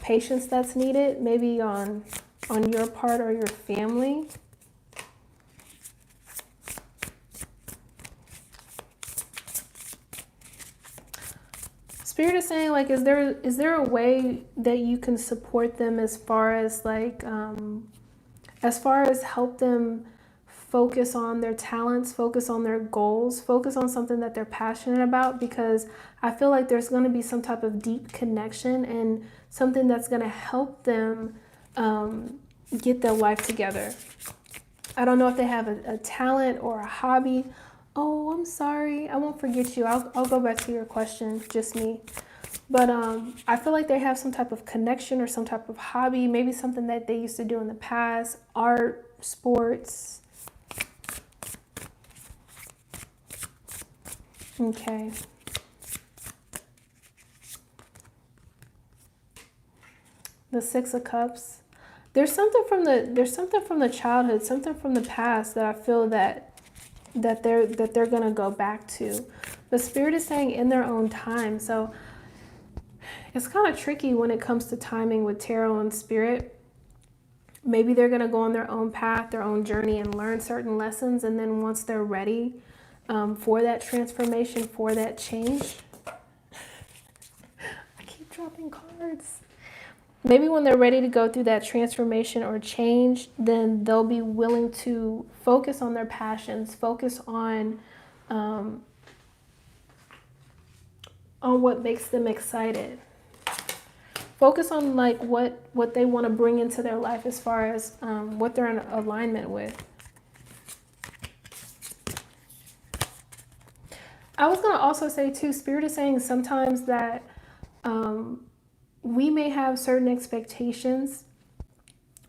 patience that's needed, maybe on your part or your family. Spirit is saying, like, is there a way that you can support them as far as like help them focus on their talents, focus on their goals, focus on something that they're passionate about? Because I feel like there's going to be some type of deep connection and something that's going to help them get their life together. I don't know if they have a talent or a hobby. Oh, I'm sorry. I won't forget you. I'll go back to your question, just me. But I feel like they have some type of connection or some type of hobby, maybe something that they used to do in the past, art, sports. Okay. The Six of Cups. There's something from the childhood, something from the past that I feel that they're gonna go back to. The Spirit is saying in their own time. So it's kind of tricky when it comes to timing with tarot and Spirit. Maybe they're gonna go on their own path, their own journey, and learn certain lessons, and then once they're ready for that transformation, for that change. I keep dropping cards. Maybe when they're ready to go through that transformation or change, then they'll be willing to focus on their passions, focus on what makes them excited. Focus on like what they want to bring into their life as far as what they're in alignment with. I was going to also say too, Spirit is saying sometimes that we may have certain expectations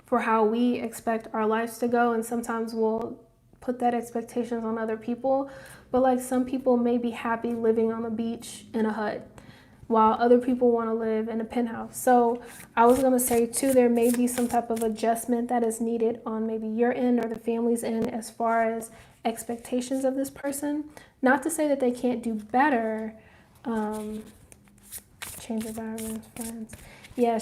for how we expect our lives to go, and sometimes we'll put that expectations on other people. But like some people may be happy living on the beach in a hut, while other people want to live in a penthouse. So I was going to say too, there may be some type of adjustment that is needed on maybe your end or the family's end as far as expectations of this person. Not to say that they can't do better. Change environments, friends. Yeah,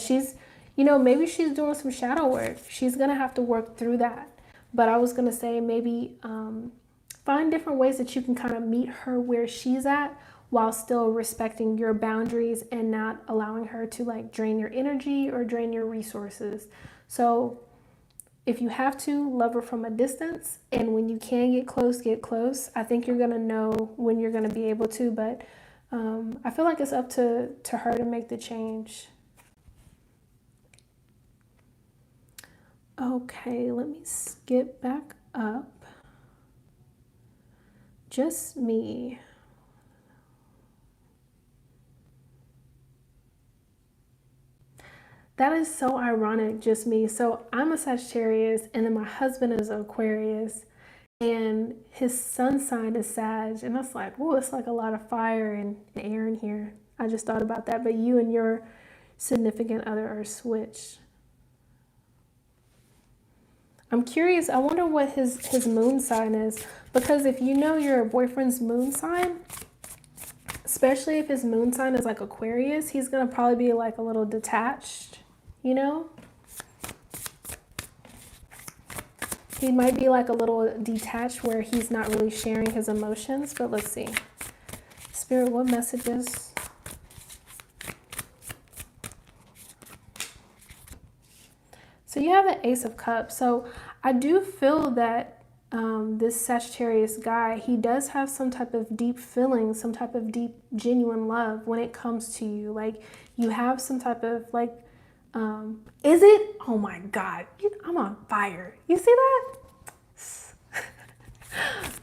maybe she's doing some shadow work. She's going to have to work through that. But I was going to say maybe find different ways that you can kind of meet her where she's at while still respecting your boundaries and not allowing her to like drain your energy or drain your resources. So if you have to, love her from a distance, and when you can get close, get close. I think you're going to know when you're going to be able to, but I feel like it's up to her to make the change. Okay, let me skip back up. Just me. That is so ironic, just me. So I'm a Sagittarius, and then my husband is an Aquarius, and his sun sign is Sag. And that's like, whoa, it's like a lot of fire and air in here. I just thought about that. But you and your significant other are switched. I'm curious. I wonder what his moon sign is. Because if you know your boyfriend's moon sign, especially if his moon sign is like Aquarius, he's going to probably be like a little detached, you know? He might be like a little detached where he's not really sharing his emotions, but let's see. Spirit, what messages? So you have the Ace of Cups. So I do feel that this Sagittarius guy, he does have some type of deep feeling, some type of deep, genuine love when it comes to you. Like you have some type of like, is it? Oh my God, I'm on fire. You see that?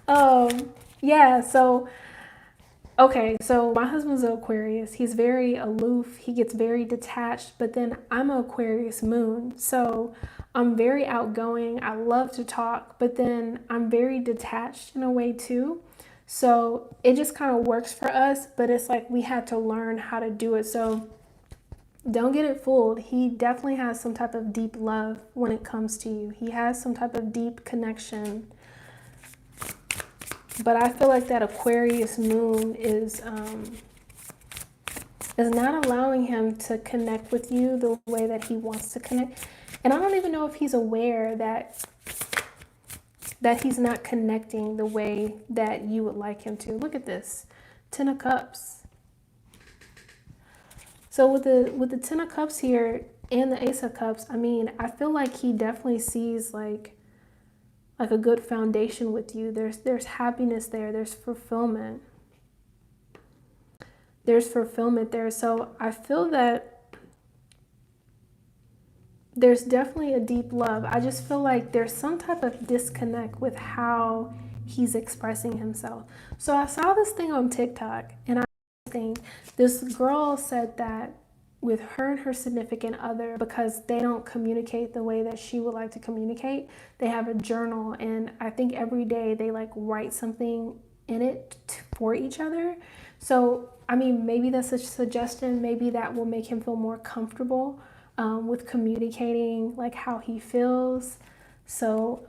Yeah, so okay, so my husband's an Aquarius. He's very aloof. He gets very detached, but then I'm an Aquarius moon. So I'm very outgoing. I love to talk, but then I'm very detached in a way too. So it just kind of works for us, but it's like we had to learn how to do it. So don't get it fooled. He definitely has some type of deep love when it comes to you. He has some type of deep connection. But I feel like that Aquarius moon is not allowing him to connect with you the way that he wants to connect. And I don't even know if he's aware that he's not connecting the way that you would like him to. Look at this. 10 of Cups. So with the 10 of Cups here and the Ace of Cups, I mean, I feel like he definitely sees like a good foundation with you. There's happiness there. There's fulfillment. There's fulfillment there. So I feel that there's definitely a deep love. I just feel like there's some type of disconnect with how he's expressing himself. So I saw this thing on TikTok, and I think this girl said that with her and her significant other, because they don't communicate the way that she would like to communicate, they have a journal, and I think every day they like write something in it for each other. So I mean, maybe that's a suggestion. Maybe that will make him feel more comfortable with communicating like how he feels. So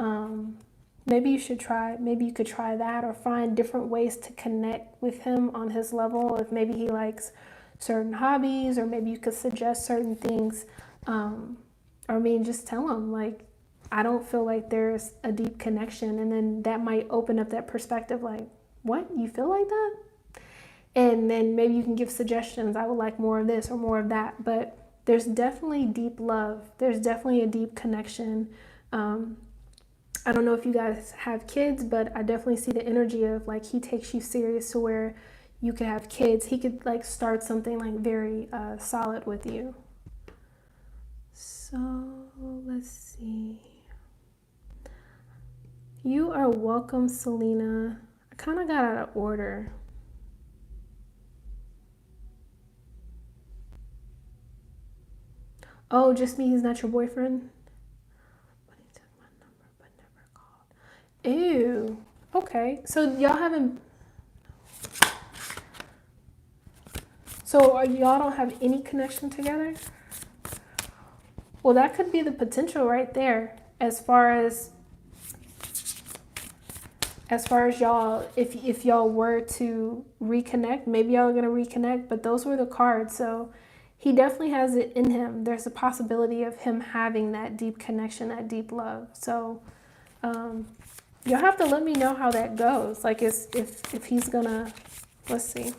maybe you should try, maybe you could try that, or find different ways to connect with him on his level. If maybe he likes certain hobbies, or maybe you could suggest certain things. Or I mean, just tell him like, I don't feel like there's a deep connection. And then that might open up that perspective like, what, you feel like that? And then maybe you can give suggestions. I would like more of this or more of that. But there's definitely deep love. There's definitely a deep connection. I don't know if you guys have kids, but I definitely see the energy of like he takes you serious to where you could have kids. He could like start something like very solid with you. So let's see. You are welcome, Selena. I kind of got out of order. Oh, just me, he's not your boyfriend? But he took my number but never called. Ew. Okay. So y'all haven't. So y'all don't have any connection together? Well, that could be the potential right there. As far as y'all, if y'all were to reconnect, maybe y'all are gonna reconnect. But those were the cards. So he definitely has it in him. There's a possibility of him having that deep connection, that deep love. So you'll have to let me know how that goes. Like if he's gonna, let's see.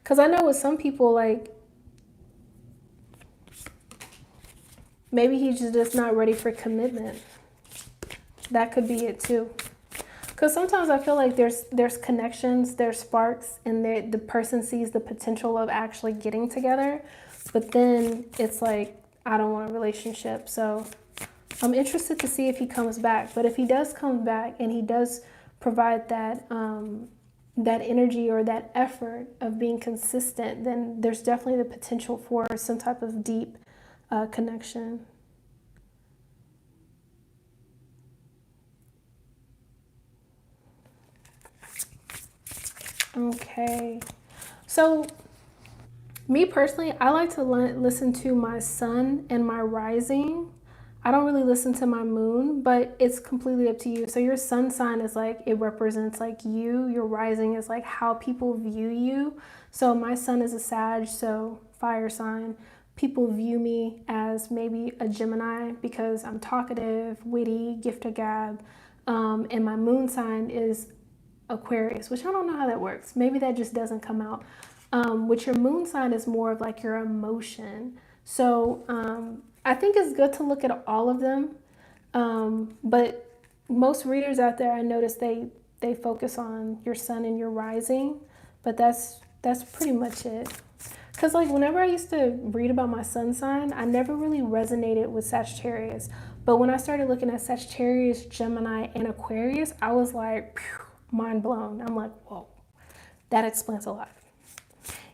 Because I know with some people, like, maybe he's just not ready for commitment. That could be it too. Because sometimes I feel like there's connections, there's sparks, and the person sees the potential of actually getting together. But then it's like, I don't want a relationship. So I'm interested to see if he comes back. But if he does come back and he does provide that that energy or that effort of being consistent, then there's definitely the potential for some type of deep connection. Okay. So me personally, I like to listen to my sun and my rising. I don't really listen to my moon, but it's completely up to you. So your sun sign is like, it represents like you. Your rising is like how people view you. So my sun is a Sag, so fire sign. People view me as maybe a Gemini because I'm talkative, witty, gift of gab. And my moon sign is Aquarius, which I don't know how that works. Maybe that just doesn't come out. With your moon sign is more of like your emotion. So I think it's good to look at all of them. But most readers out there, I notice they focus on your sun and your rising, but that's pretty much it. Because, like, whenever I used to read about my sun sign, I never really resonated with Sagittarius. But when I started looking at Sagittarius, Gemini, and Aquarius, I was like, phew, mind blown. I'm like, whoa, that explains a lot.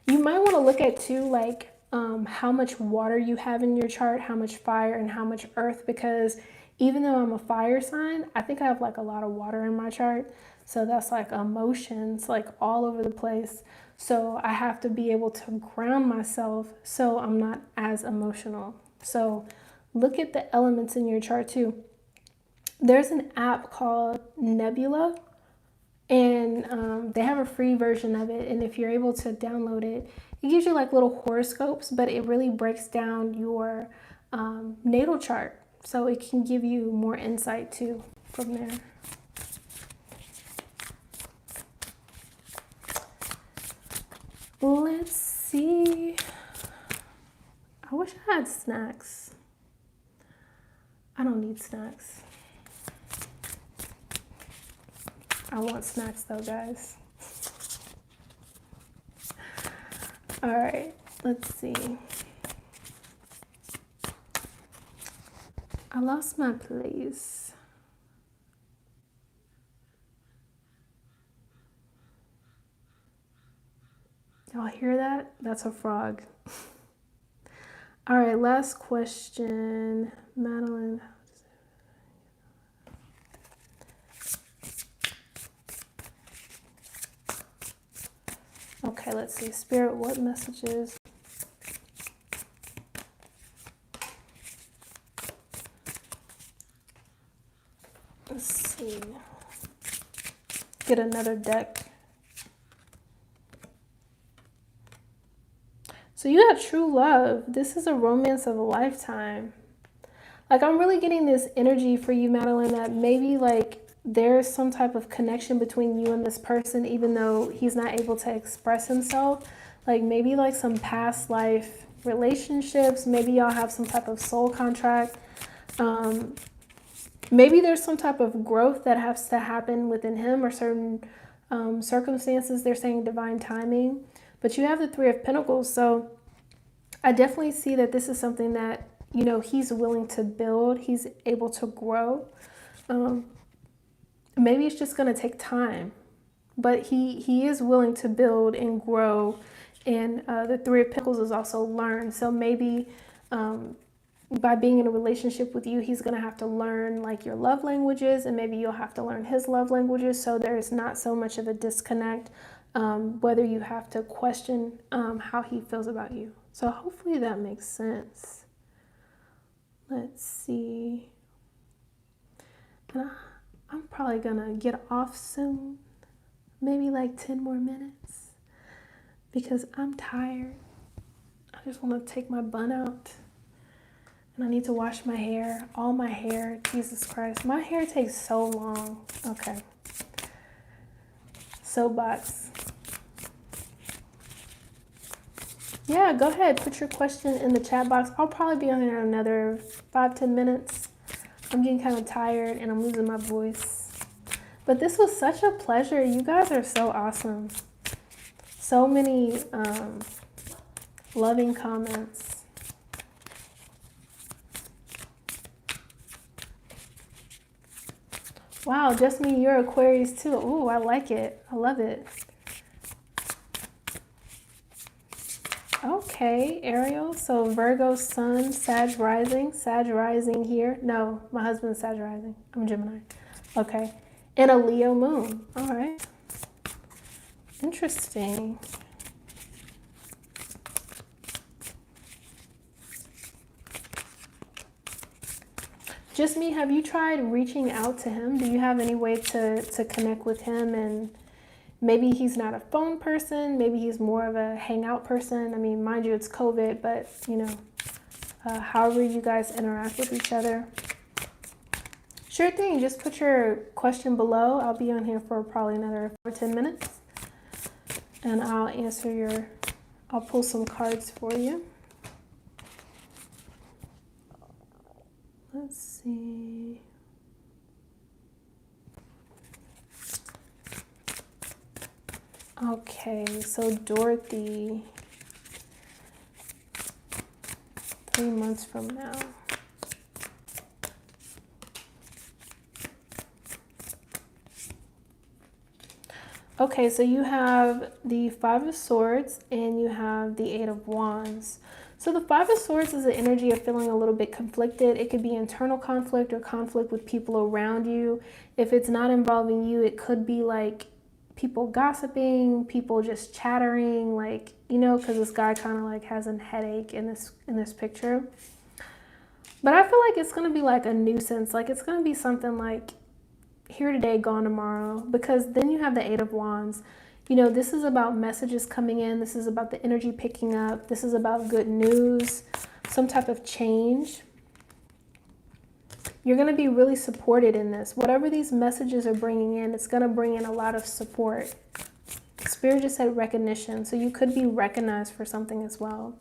You might want to look at, too, like, how much water you have in your chart, how much fire, and how much earth. Because even though I'm a fire sign, I think I have, like, a lot of water in my chart. So that's, like, emotions, like, all over the place. So I have to be able to ground myself so I'm not as emotional. So look at the elements in your chart too. There's an app called Nebula, and they have a free version of it. And if you're able to download it, it gives you like little horoscopes, but it really breaks down your natal chart. So it can give you more insight too from there. Let's see. I wish I had snacks. I don't need snacks. I want snacks though, guys. All right, let's see. I lost my place. Y'all hear that? That's a frog. All right, last question. Madeline. Okay, let's see. Spirit, what messages? Let's see. Get another deck. So you got true love. This is a romance of a lifetime. Like, I'm really getting this energy for you, Madeline, that maybe like there's some type of connection between you and this person, even though he's not able to express himself. Like maybe like some past life relationships. Maybe y'all have some type of soul contract. Maybe there's some type of growth that has to happen within him or certain circumstances. They're saying divine timing. But you have the Three of Pentacles, so I definitely see that this is something that, you know, he's willing to build. He's able to grow. Maybe it's just going to take time, but he is willing to build and grow. And the Three of Pentacles is also learn. So maybe by being in a relationship with you, he's going to have to learn like your love languages, and maybe you'll have to learn his love languages. So there's not so much of a disconnect. Whether you have to question how he feels about you. So hopefully that makes sense. Let's see. And I'm probably gonna get off soon. Maybe like 10 more minutes. Because I'm tired. I just want to take my bun out. And I need to wash my hair. All my hair. Jesus Christ. My hair takes so long. Okay. Soapbox. Yeah, go ahead. Put your question in the chat box. I'll probably be on there another 5-10 minutes. I'm getting kind of tired and I'm losing my voice. But this was such a pleasure. You guys are so awesome. So many loving comments. Wow, just me, you're Aquarius too. Ooh, I like it. I love it. Okay, Ariel. So Virgo sun, Sag rising here. No, my husband's Sag rising. I'm Gemini. Okay. And a Leo moon. All right. Interesting. Just me, have you tried reaching out to him? Do you have any way to connect with him? And maybe he's not a phone person. Maybe he's more of a hangout person. I mean, mind you, it's COVID, but, you know, however you guys interact with each other. Sure thing. Just put your question below. I'll be on here for probably another 5 or 10 minutes. And I'll answer I'll pull some cards for you. Let's see. Okay, so Dorothy, 3 months from now. Okay, so you have the Five of Swords and you have the Eight of Wands. So the Five of Swords is the energy of feeling a little bit conflicted. It could be internal conflict or conflict with people around you. If it's not involving you, it could be like people gossiping, people just chattering, like, you know, because this guy kind of like has a headache in this picture. But I feel like it's going to be like a nuisance. Like it's going to be something like here today, gone tomorrow, because then you have the Eight of Wands. You know, this is about messages coming in. This is about the energy picking up. This is about good news, some type of change. You're going to be really supported in this. Whatever these messages are bringing in, it's going to bring in a lot of support. Spirit just said recognition, so you could be recognized for something as well.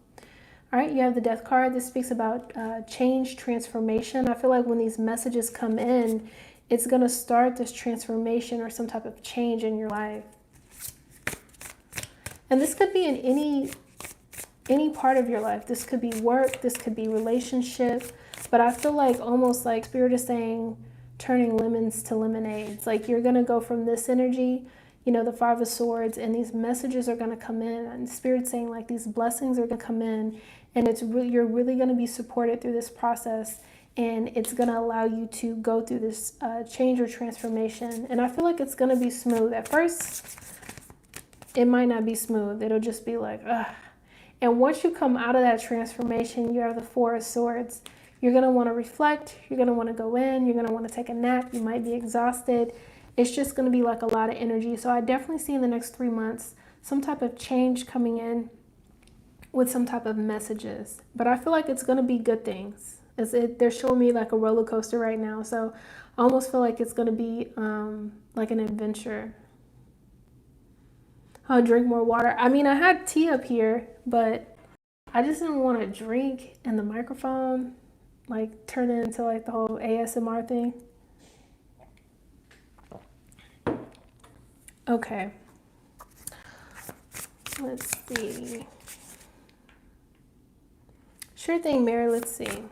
All right, you have the Death card. This speaks about change, transformation. I feel like when these messages come in, it's going to start this transformation or some type of change in your life. And this could be in any part of your life. This could be work, this could be relationship, but I feel like almost like Spirit is saying turning lemons to lemonades. Like you're going to go from this energy, you know, the Five of Swords, and these messages are going to come in, and Spirit's saying like these blessings are going to come in, and you're really going to be supported through this process, and it's going to allow you to go through this change or transformation. And I feel like it's going to be smooth. At first, it might not be smooth. It'll just be like, ugh. And once you come out of that transformation, you have the Four of Swords. You're going to want to reflect. You're going to want to go in. You're going to want to take a nap. You might be exhausted. It's just going to be like a lot of energy. So I definitely see in the next 3 months some type of change coming in with some type of messages. But I feel like it's going to be good things. They're showing me like a roller coaster right now. So I almost feel like it's going to be like an adventure. I'll drink more water. I mean, I had tea up here, but I just didn't want to drink and the microphone like turn it into like the whole ASMR thing. Okay. Let's see. Sure thing, Mary. Let's see.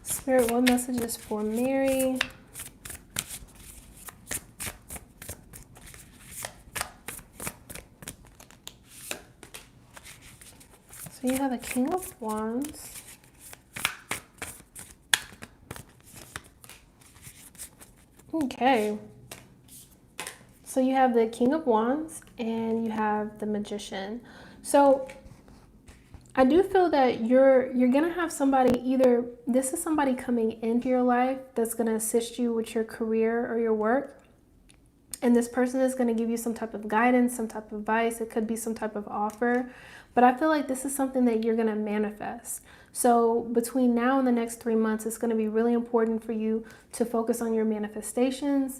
Spirit, what message is for Mary? So you have a King of Wands. Okay. So you have the King of Wands and you have the Magician. So I do feel that you're gonna have somebody, either this is somebody coming into your life that's gonna assist you with your career or your work. And this person is going to give you some type of guidance, some type of advice. It could be some type of offer. But I feel like this is something that you're going to manifest. So between now and the next 3 months, it's going to be really important for you to focus on your manifestations.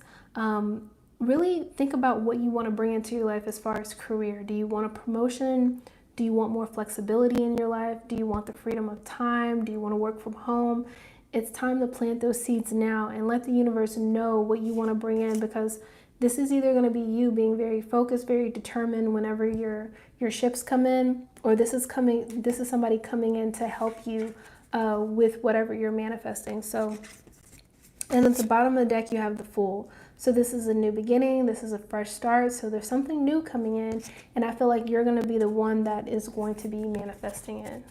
Really think about what you want to bring into your life as far as career. Do you want a promotion? Do you want more flexibility in your life? Do you want the freedom of time? Do you want to work from home? It's time to plant those seeds now and let the universe know what you want to bring in, because this is either going to be you being very focused, very determined whenever your ships come in, or this is somebody coming in to help you with whatever you're manifesting. So, and at the bottom of the deck, you have the Fool. So this is a new beginning. This is a fresh start. So there's something new coming in, and I feel like you're going to be the one that is going to be manifesting it.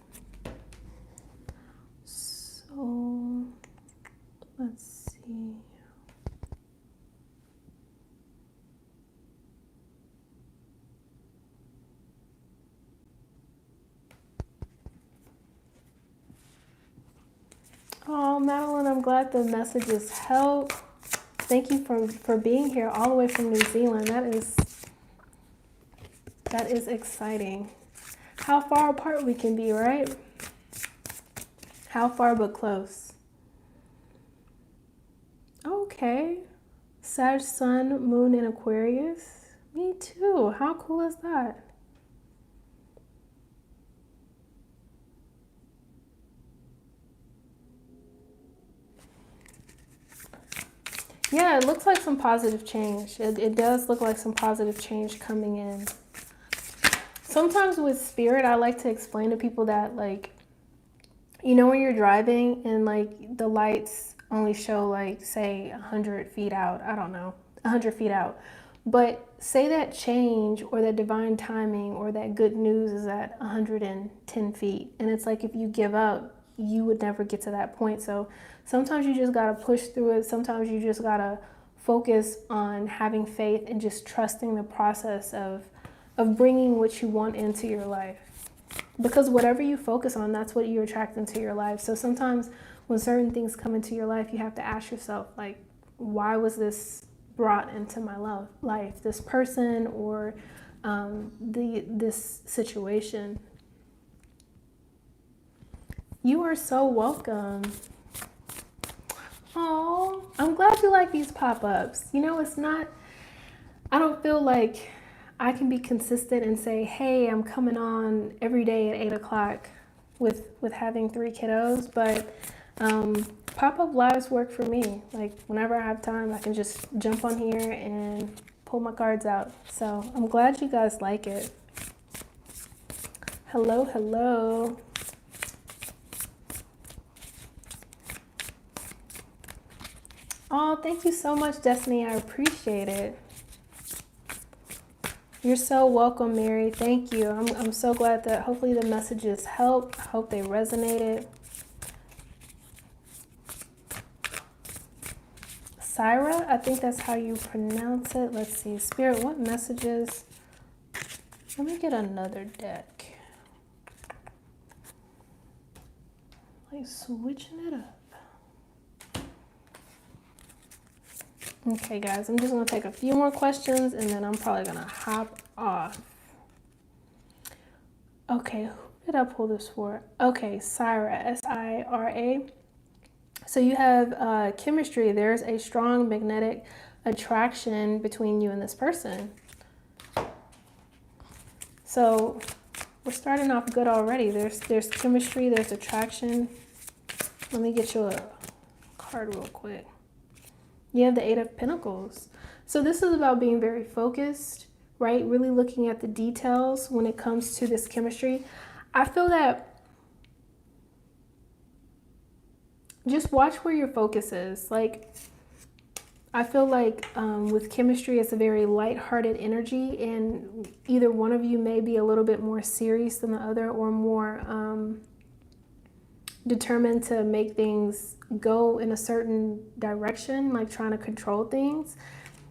So let's see. Oh, Madeline, I'm glad the messages help. Thank you for being here all the way from New Zealand. That is exciting. How far apart we can be, right? How far but close. Okay. Sag, Sun, Moon in Aquarius. Me too. How cool is that? Yeah, it looks like some positive change. It does look like some positive change coming in. sometimes with spirit, I like to explain to people that, like, you know, when you're driving and like the lights only show like, say, 100 feet out, I don't know, 100 feet out. But say that change or that divine timing or that good news is at 110 feet. And it's like if you give up, you would never get to that point. So sometimes you just got to push through it. Sometimes you just got to focus on having faith and just trusting the process of bringing what you want into your life. Because whatever you focus on, that's what you attract into your life. So sometimes when certain things come into your life, you have to ask yourself, like, why was this brought into my life? This person or this situation. You are so welcome. Oh, I'm glad you like these pop-ups. You know, it's not, I don't feel like I can be consistent and say, hey, I'm coming on every day at 8 o'clock with having 3 kiddos, but pop-up lives work for me. Like whenever I have time, I can just jump on here and pull my cards out. So I'm glad you guys like it. Hello, hello. Oh, thank you so much, Destiny. I appreciate it. You're so welcome, Mary. Thank you. I'm so glad that hopefully the messages helped. I hope they resonated. Syra, I think that's how you pronounce it. Let's see. Spirit, what messages? Let me get another deck. Like switching it up. Okay, guys, I'm just going to take a few more questions and then I'm probably going to hop off. Okay, who did I pull this for? Okay, Syra, S-I-R-A. So you have chemistry. There's a strong magnetic attraction between you and this person. So we're starting off good already. There's chemistry, there's attraction. Let me get you a card real quick. You have the 8 of Pentacles. So this is about being very focused, right? Really looking at the details when it comes to this chemistry. I feel that just watch where your focus is. Like, I feel like with chemistry, it's a very lighthearted energy, and either one of you may be a little bit more serious than the other or more determined to make things go in a certain direction, like trying to control things.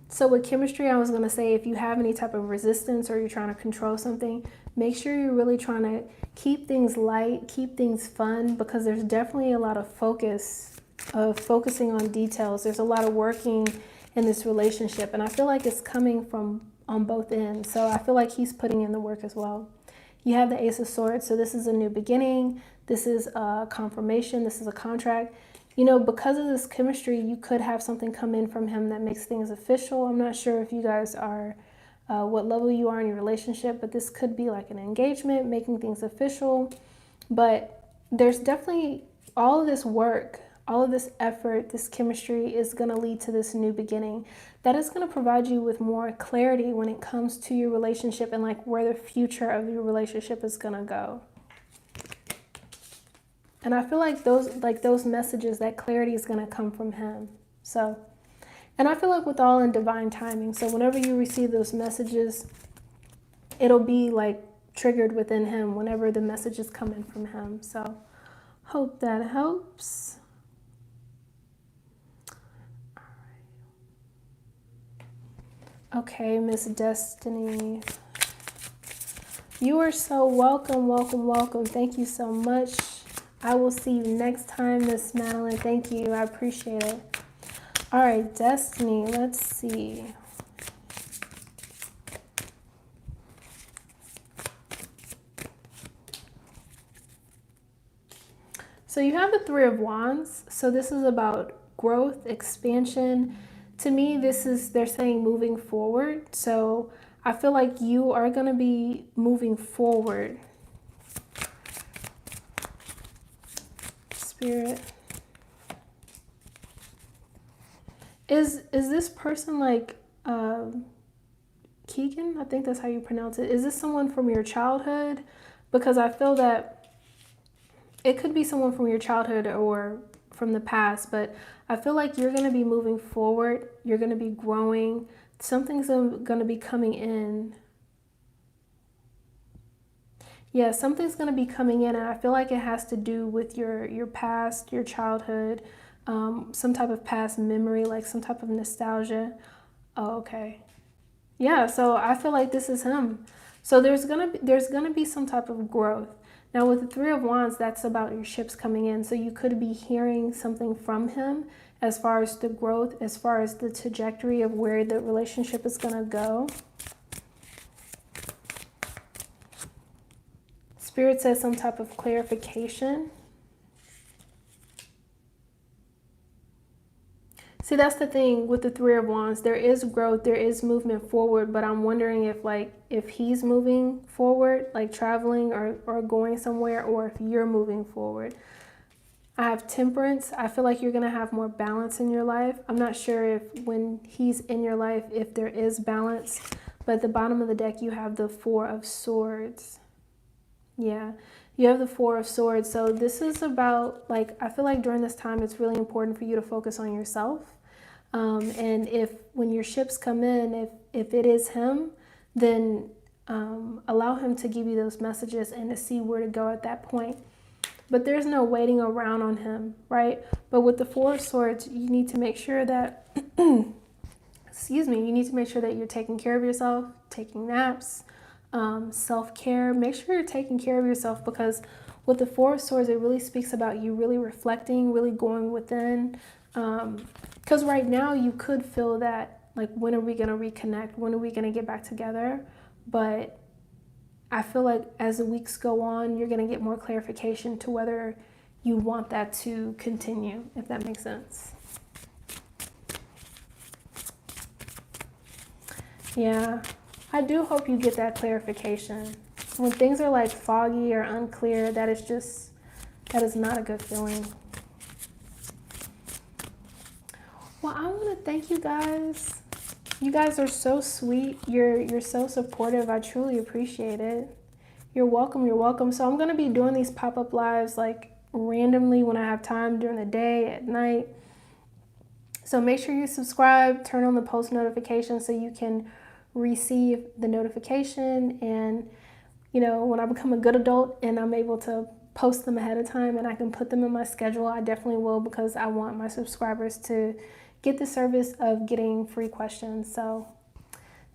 So with chemistry, I was going to say, if you have any type of resistance or you're trying to control something, make sure you're really trying to keep things light, keep things fun, because there's definitely a lot of focusing on details. There's a lot of working in this relationship, and I feel like it's coming from on both ends. So I feel like he's putting in the work as well. You have the Ace of Swords, so this is a new beginning. This is a confirmation. This is a contract. You know, because of this chemistry, you could have something come in from him that makes things official. I'm not sure if you guys are, what level you are in your relationship, but this could be like an engagement, making things official. But there's definitely all of this work, all of this effort, this chemistry is going to lead to this new beginning. That is going to provide you with more clarity when it comes to your relationship and like where the future of your relationship is going to go. And I feel like those messages, that clarity is going to come from him. So, and I feel like with all in divine timing. So whenever you receive those messages, it'll be like triggered within him whenever the message is coming from him. So hope that helps. Okay, Miss Destiny. You are so welcome, welcome, welcome. Thank you so much. I will see you next time, Miss Madeline. Thank you. I appreciate it. All right, Destiny, let's see. So you have the Three of Wands. So this is about growth, expansion. To me, they're saying moving forward. So I feel like you are going to be moving forward. Spirit. Is this person like Keegan? I think that's how you pronounce it. Is this someone from your childhood? Because I feel that it could be someone from your childhood or from the past, but I feel like you're going to be moving forward. You're going to be growing. Something's going to be coming in. Yeah, something's going to be coming in, and I feel like it has to do with your past, your childhood, some type of past memory, like some type of nostalgia. Oh, okay. Yeah, so I feel like this is him. So there's gonna be some type of growth. Now with the Three of Wands, that's about your ships coming in. So you could be hearing something from him as far as the growth, as far as the trajectory of where the relationship is gonna go. Spirit says some type of clarification. See, that's the thing with the Three of Wands. There is growth, there is movement forward, but I'm wondering if he's moving forward, like traveling or going somewhere, or if you're moving forward. I have Temperance. I feel like you're going to have more balance in your life. I'm not sure if when he's in your life, if there is balance, but at the bottom of the deck, you have the Four of Swords. Yeah, you have the Four of Swords. So this is about, like, I feel like during this time, it's really important for you to focus on yourself. And if when your ships come in, if it is him, then allow him to give you those messages and to see where to go at that point. But there's no waiting around on him, right? But with the Four of Swords, you need to make sure that, excuse me, you need to make sure that you're taking care of yourself, taking naps, self-care. Make sure you're taking care of yourself, because with the Four of Swords, it really speaks about you really reflecting, really going within. Because right now you could feel that, like, when are we going to reconnect? When are we going to get back together? But I feel like as the weeks go on, you're going to get more clarification to whether you want that to continue, if that makes sense. Yeah, I do hope you get that clarification. When things are like foggy or unclear, that is not a good feeling. Well, I want to thank you guys. You guys are so sweet. You're so supportive. I truly appreciate it. You're welcome. You're welcome. So I'm going to be doing these pop-up lives like randomly when I have time during the day, at night. So make sure you subscribe, turn on the post notifications so you can receive the notification. And, you know, when I become a good adult and I'm able to post them ahead of time and I can put them in my schedule, I definitely will, because I want my subscribers to get the service of getting free questions. So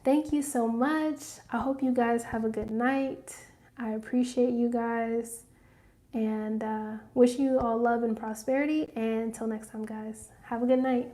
thank you so much. I hope you guys have a good night. I appreciate you guys, and wish you all love and prosperity. And until next time, guys, have a good night.